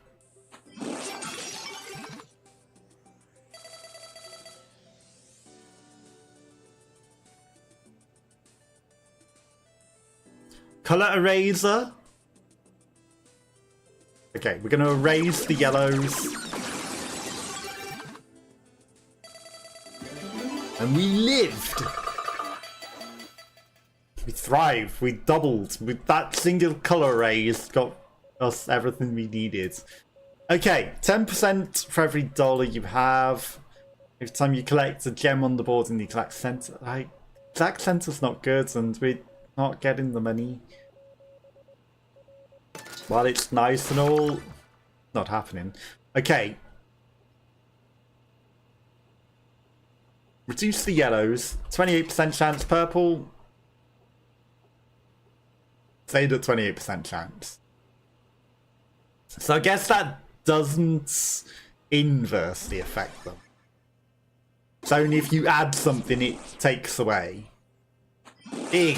Color eraser. Okay, we're going to erase the yellows. And we lived. We thrived. We doubled. With that single color erase got us everything we needed. Okay, 10% for every dollar you have. Every time you collect a gem on the board in the exact center. Exact center's not good and we're not getting the money. While it's nice and all, not happening. Okay. Reduce the yellows. 28% chance purple. Stayed at 28% chance. So I guess that doesn't inversely affect them. It's only if you add something it takes away. Big.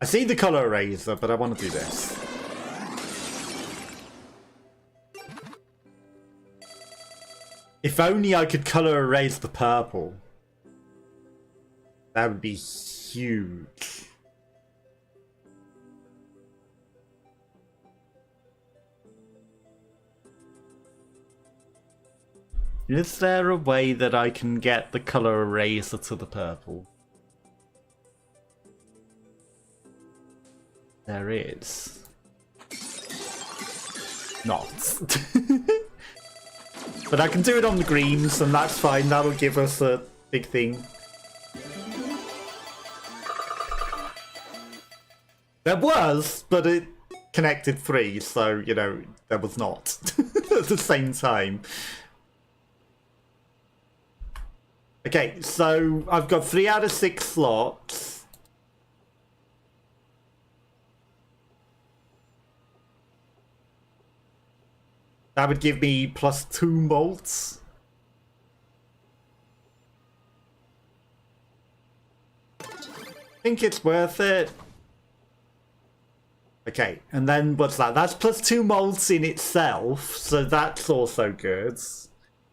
I see the color eraser, but I want to do this. If only I could color erase the purple. That would be huge. Is there a way that I can get the color eraser to the purple? There is. Not. But I can do it on the greens, and that's fine. That'll give us a big thing. There was, but it connected 3, so, you know, there was not at the same time. Okay, so I've got 3 out of 6 slots. That would give me plus 2 bolts. I think it's worth it. Okay, and then what's that? That's plus 2 molds in itself, so that's also good.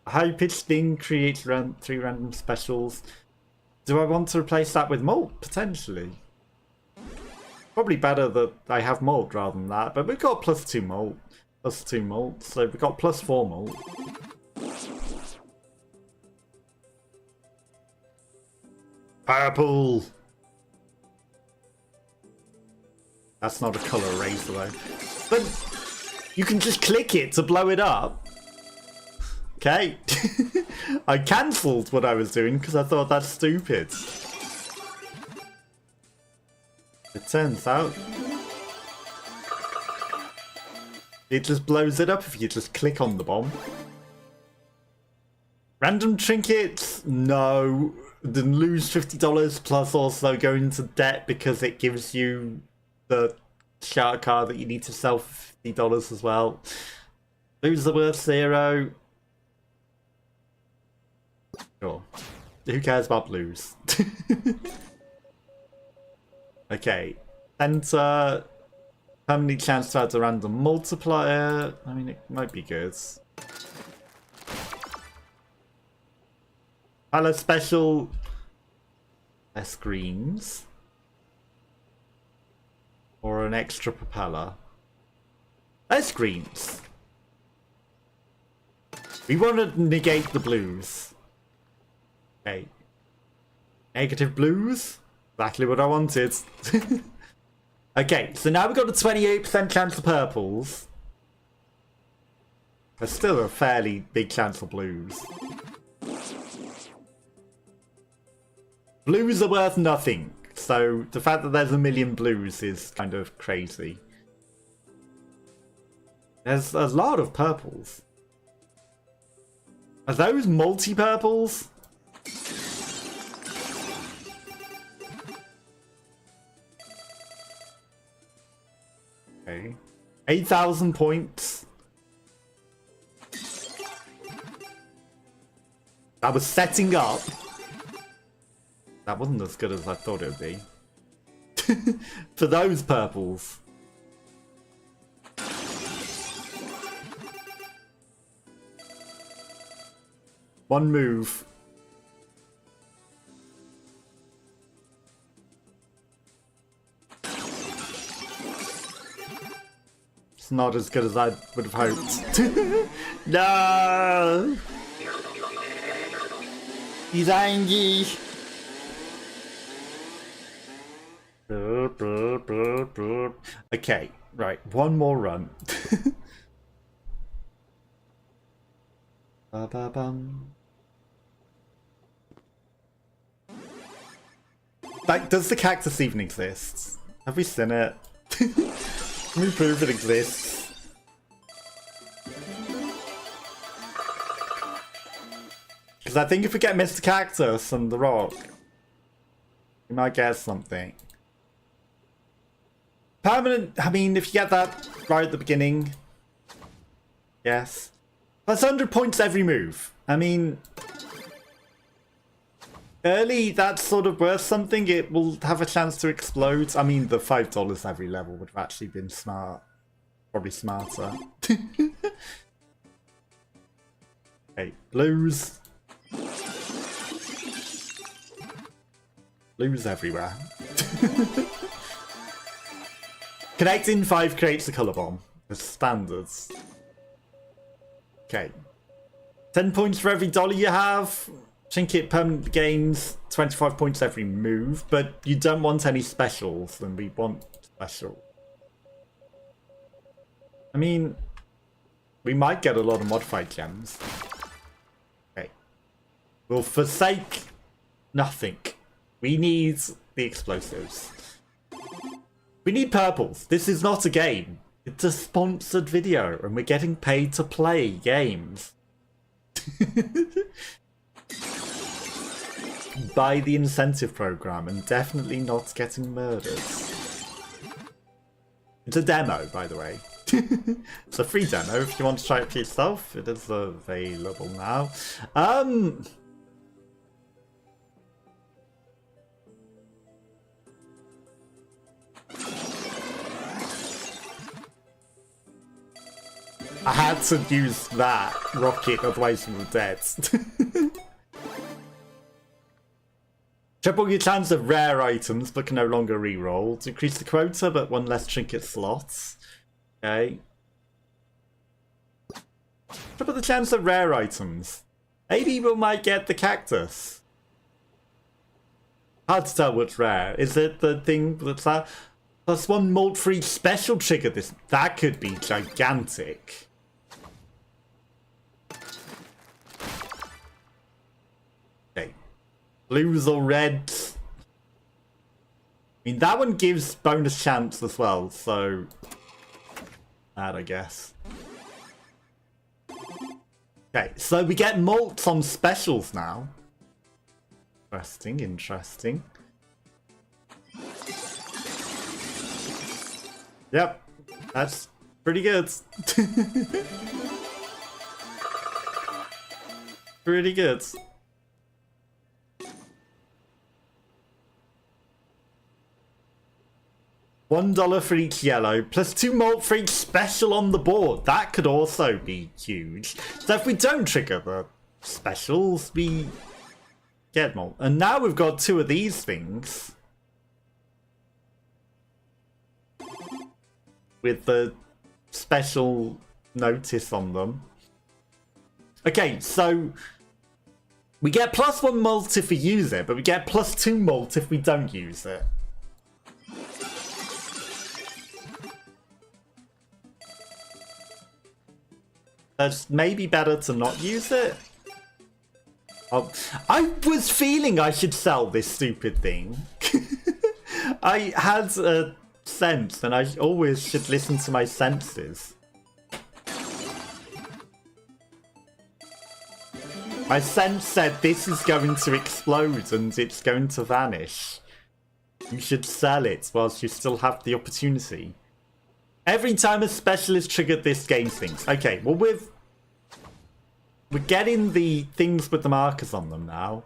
A high-pitched thing creates 3 random specials. Do I want to replace that with molt? Potentially. Probably better that I have molt rather than that, but we've got plus 2 molt. Plus 2 molt, so we've got plus 4 molt. Purple! That's not a colour eraser though. But you can just click it to blow it up. Okay. I cancelled what I was doing because I thought that's stupid. It turns out it just blows it up if you just click on the bomb. Random trinkets? No. Then lose $50 plus also go into debt because it gives you the shark card that you need to sell for $50 as well. Blues are worth 0. Sure. Who cares about blues? Okay. Center. Permanently chance to add a random multiplier. I mean, it might be good. Hello, special. Less greens. Or an extra propeller. Less greens. We want to negate the blues. Okay. Negative blues? Exactly what I wanted. Okay, so now we've got a 28% chance of purples. There's still a fairly big chance of blues. Blues are worth nothing. So the fact that there's a million blues is kind of crazy. There's a lot of purples. Are those multi-purples? Okay. 8,000 points. That was setting up. That wasn't as good as I thought it would be. For those purples. One move. It's not as good as I would have hoped. No! He's angry. Okay, right, one more run. Like, does the cactus even exist? Have we seen it? Can we prove it exists? Because I think if we get Mr. Cactus and the rock, we might get something. Permanent, I mean, if you get that right at the beginning, yes. That's 100 points every move. I mean, early, that's sort of worth something. It will have a chance to explode. I mean, the $5 every level would have actually been smart. Probably smarter. Okay, blues. Blues everywhere. Connecting 5 creates a colour bomb. The standards. Okay. 10 points for every dollar you have. Trinket permanent gains 25 points every move, but you don't want any specials, and we want special. I mean, we might get a lot of modified gems. Okay. We'll forsake nothing. We need the explosives. We need purples. This is not a game. It's a sponsored video, and we're getting paid to play games. By the incentive program, and definitely not getting murdered. It's a demo, by the way. It's a free demo if you want to try it for yourself. It is available now. I had to use that rocket, otherwise we were dead. Triple your chance of rare items, but can no longer reroll. Decrease the quota, but one less trinket slots. Okay. Triple the chance of rare items. Maybe we might get the cactus. Hard to tell what's rare. Is it the thing that's that? Plus one mold free special trigger this. That could be gigantic. Okay. Blues or reds. I mean, that one gives bonus chance as well, so that I guess. Okay, so we get malts on specials now. Interesting, interesting. Yep, that's pretty good. Pretty good. $1 for each yellow, plus 2 malt for each special on the board. That could also be huge. So if we don't trigger the specials, we get malt. And now we've got 2 of these things. With the special notice on them. Okay, so we get plus 1 malt if we use it, but we get plus 2 malt if we don't use it. It's maybe better to not use it. Oh, I was feeling I should sell this stupid thing. I had a sense, and I always should listen to my senses. My sense said this is going to explode and it's going to vanish. You should sell it whilst you still have the opportunity. Every time a special is triggered, this gains things. Okay, well we're getting the things with the markers on them now.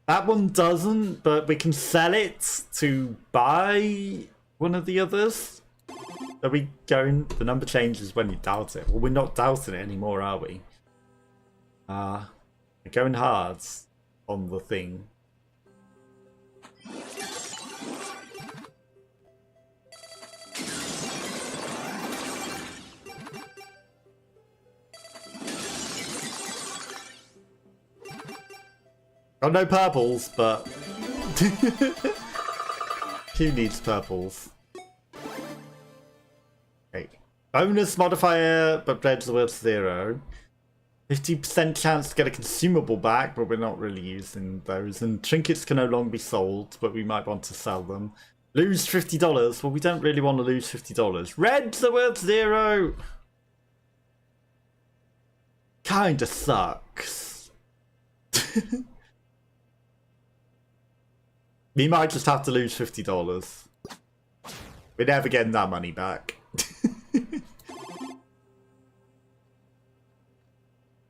That one doesn't, but we can sell it to buy one of the others. Are we going? The number changes when you doubt it. Well, we're not doubting it anymore, are we? We're going hard on the thing. Got no purples, but who needs purples? Okay. Bonus modifier, but reds are worth 0. 50% chance to get a consumable back, but we're not really using those. And trinkets can no longer be sold, but we might want to sell them. Lose $50. Well, we don't really want to lose $50. Reds are worth 0. Kinda sucks. We might just have to lose $50. We're never getting that money back.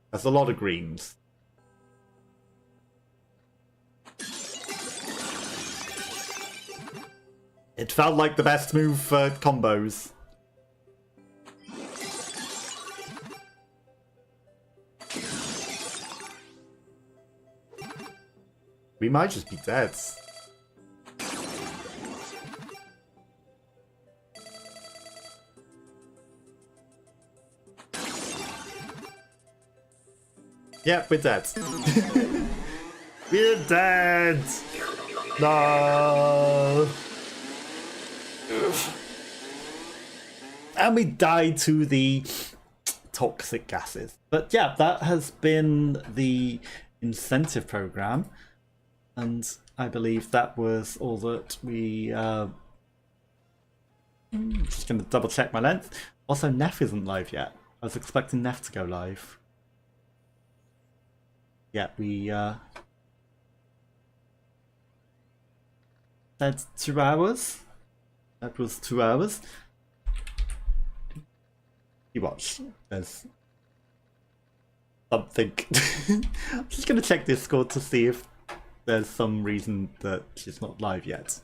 That's a lot of greens. It felt like the best move for combos. We might just be dead. Yeah, we're dead. We're dead! No! And we died to the toxic gases. But yeah, that has been the incentive program. And I believe that was all that we... just going to double check my length. Also, Neff isn't live yet. I was expecting Neff to go live. Yeah, we said 2 hours. That was 2 hours. You watch. There's something. I'm just going to check Discord to see if there's some reason that she's not live yet.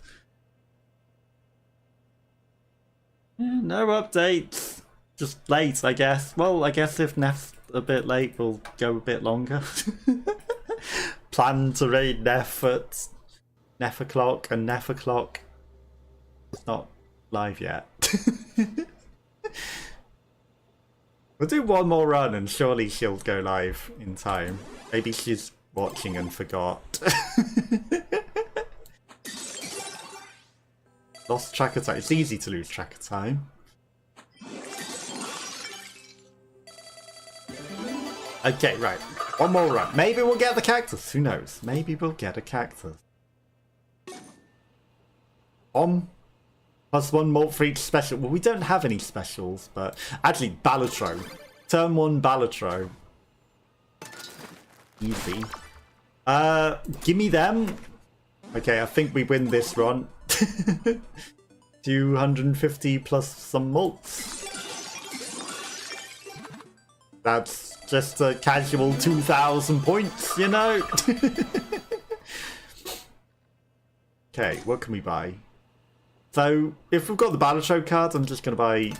No updates. Just late, I guess. Well, I guess if Neff's a bit late, we'll go a bit longer. Plan to raid Neff at Neff o'clock, and Neff o'clock is not live yet. We'll do one more run and surely she'll go live in time. Maybe she's watching and forgot. Lost track of time. It's easy to lose track of time. Okay, right. One more run. Maybe we'll get the cactus. Who knows? Maybe we'll get a cactus. Plus 1 more for each special. Well, we don't have any specials, but... Actually, Balatro. Turn 1 Balatro. Easy. Give me them. Okay, I think we win this run. 250 plus some malts. That's just a casual 2,000 points, you know? Okay, what can we buy? So, if we've got the Balatro cards, I'm just going to buy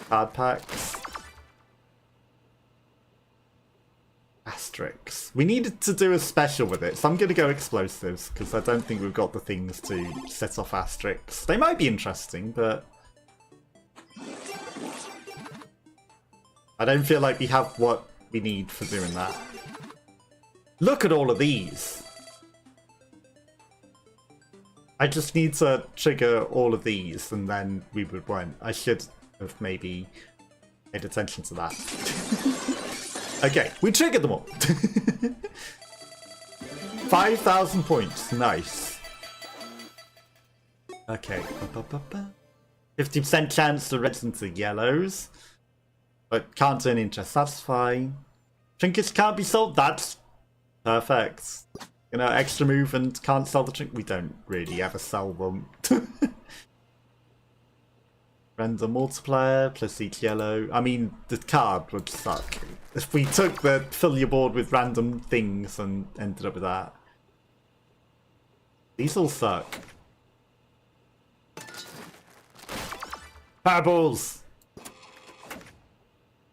card packs. Asterisks. We needed to do a special with it, so I'm going to go explosives, because I don't think we've got the things to set off asterisks. They might be interesting, but... I don't feel like we have what we need for doing that. Look at all of these! I just need to trigger all of these and then we would win. I should have maybe paid attention to that. Okay, we triggered them all. 5,000 points, nice. Okay, 50% chance to reds into yellows. But can't turn into satisfy. Trinkets can't be sold, that's perfect. You know, extra move and can't sell the trinket. We don't really ever sell them. Random multiplier plus each yellow. I mean, the card would suck. If we took the fill your board with random things and ended up with that. These all suck. Purples!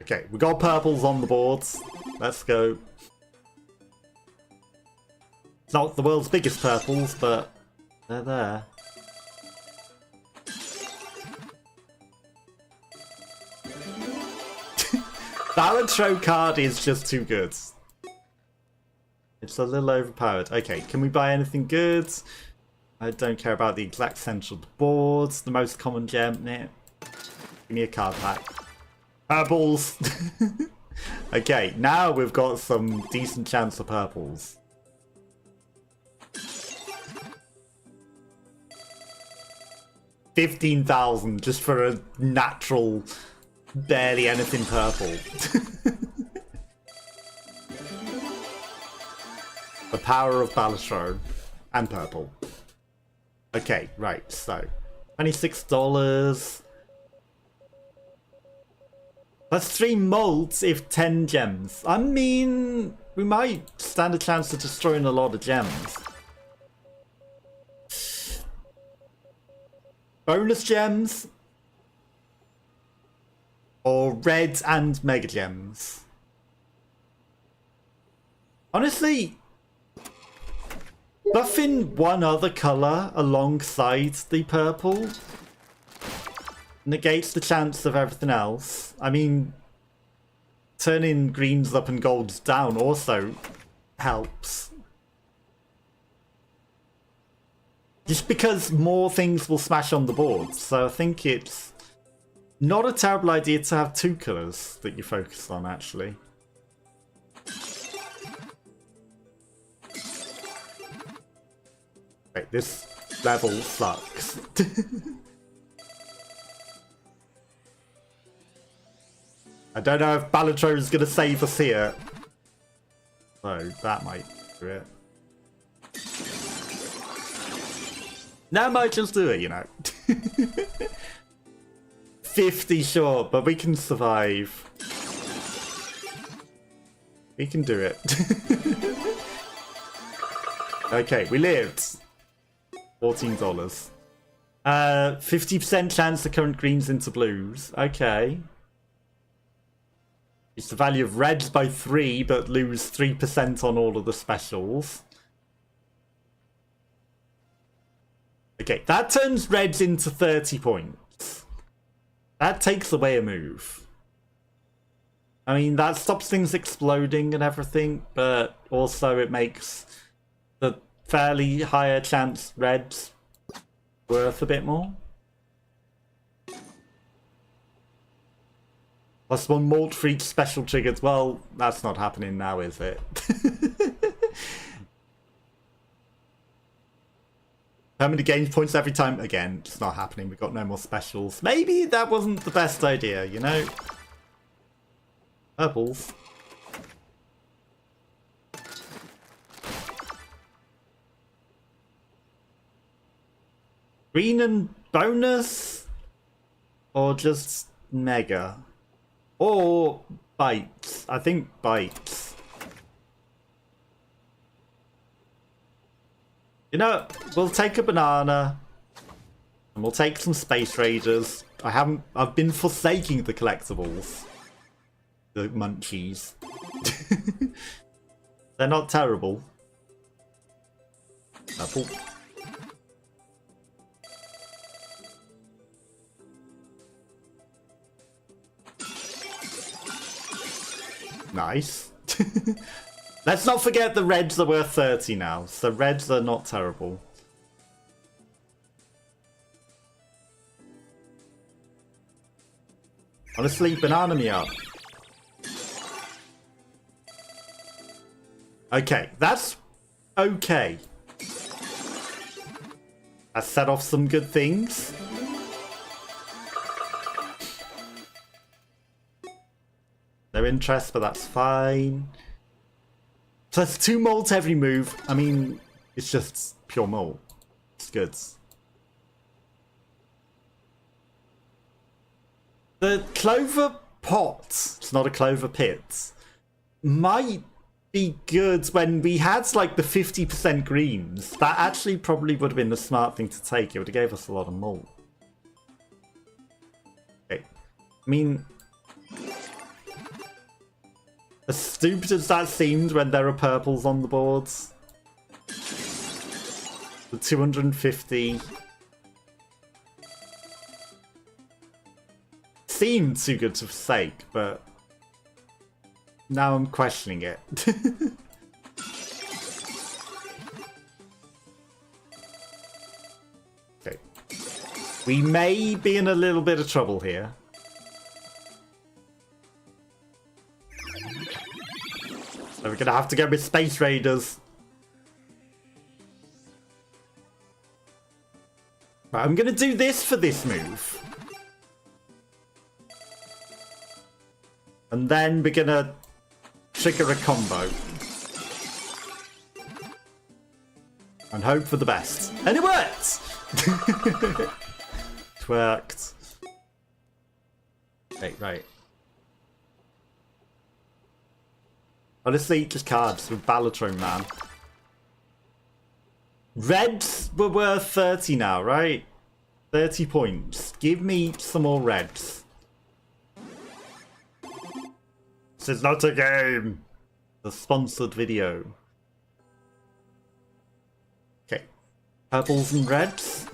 Okay, we got purples on the boards. Let's go. It's not the world's biggest purples, but they're there. Balatro card is just too good. It's a little overpowered. Okay, can we buy anything good? I don't care about the exact center of the board. The most common gem. Nah. Give me a card pack. Purples! Okay, now we've got some decent chance of purples. $15,000 just for a natural, barely anything purple. The power of Balatro and purple. Okay, right, so $26. Plus 3 molds if 10 gems. I mean, we might stand a chance of destroying a lot of gems. Bonus gems? Or red and mega gems? Honestly, buffing one other colour alongside the purple negates the chance of everything else. I mean, turning greens up and golds down also helps. Just because more things will smash on the board, so I think it's not a terrible idea to have two colours that you focus on, actually. Wait, this level sucks. I don't know if Balatro is going to save us here. So that might do it. That might just do it, you know. 50 short, but we can survive. We can do it. Okay, we lived. $14. 50% chance to current greens into blues. Okay. It's the value of reds by 3, but lose 3% on all of the specials. Okay, that turns reds into 30 points. That takes away a move. I mean, that stops things exploding and everything, but also it makes the fairly higher chance reds worth a bit more. Plus one malt for each special triggered. Well, that's not happening now, is it? Permanent gain points every time. Again, it's not happening. We've got no more specials. Maybe that wasn't the best idea, you know? Purples. Green and bonus? Or just mega? Or bites. I think bites. You know, we'll take a banana. And we'll take some space raiders. I've been forsaking the collectibles. The munchies. They're not terrible. Apple. Nice. Let's not forget the reds are worth 30 now, so reds are not terrible. Honestly, banana me up. Okay, that's okay. I set off some good things. No interest, but that's fine. Plus 2 malt every move. I mean, it's just pure malt. It's good. The clover pot, it's not a clover pit, might be good when we had like the 50% greens. That actually probably would have been the smart thing to take. It would have gave us a lot of malt. Okay. I mean, as stupid as that seemed when there are purples on the boards. The 250 seemed too good to forsake, but now I'm questioning it. Okay. We may be in a little bit of trouble here. So we're gonna have to go with Space Raiders. Right, I'm gonna do this for this move. And then we're gonna trigger a combo. And hope for the best. And it worked! It worked. Okay, right. Honestly, just cards with Balatro, man. Reds were worth 30 now, right? 30 points. Give me some more reds. This is not a game. The sponsored video. Okay. Purples and reds.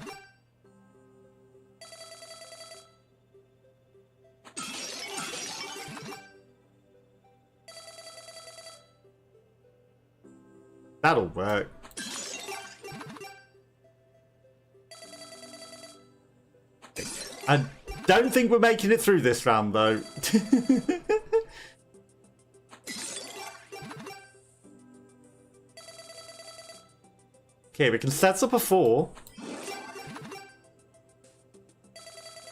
that'll work. I don't think we're making it through this round, though. Okay, we can set up a 4.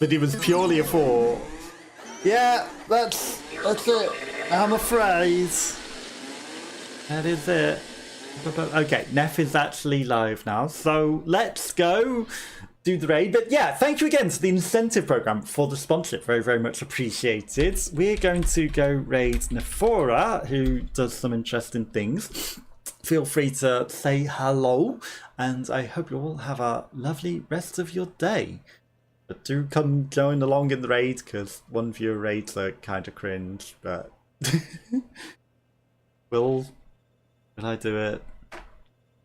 But it was purely a 4. Yeah, that's it. I'm afraid. That is it. Okay, Neff is actually live now, so let's go do the raid. But yeah, thank you again to the incentive program for the sponsorship. Very, very much appreciated. We're going to go raid Nephora, who does some interesting things. Feel free to say hello, and I hope you all have a lovely rest of your day. But do come join along in the raid, because one viewer raids are kind of cringe, but will I do it?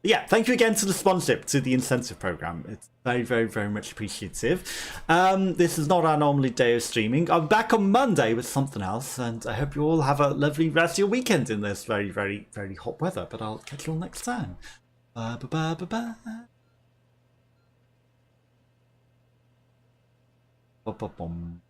Yeah, thank you again to the sponsorship, to the incentive program. It's very, very, very much appreciative. This is not our normally day of streaming. I'm back on Monday with something else, and I hope you all have a lovely rest of your weekend in this very, very, very hot weather. But I'll catch you all next time. Bye, bye, bye, bye, bye. Ba, ba, bum.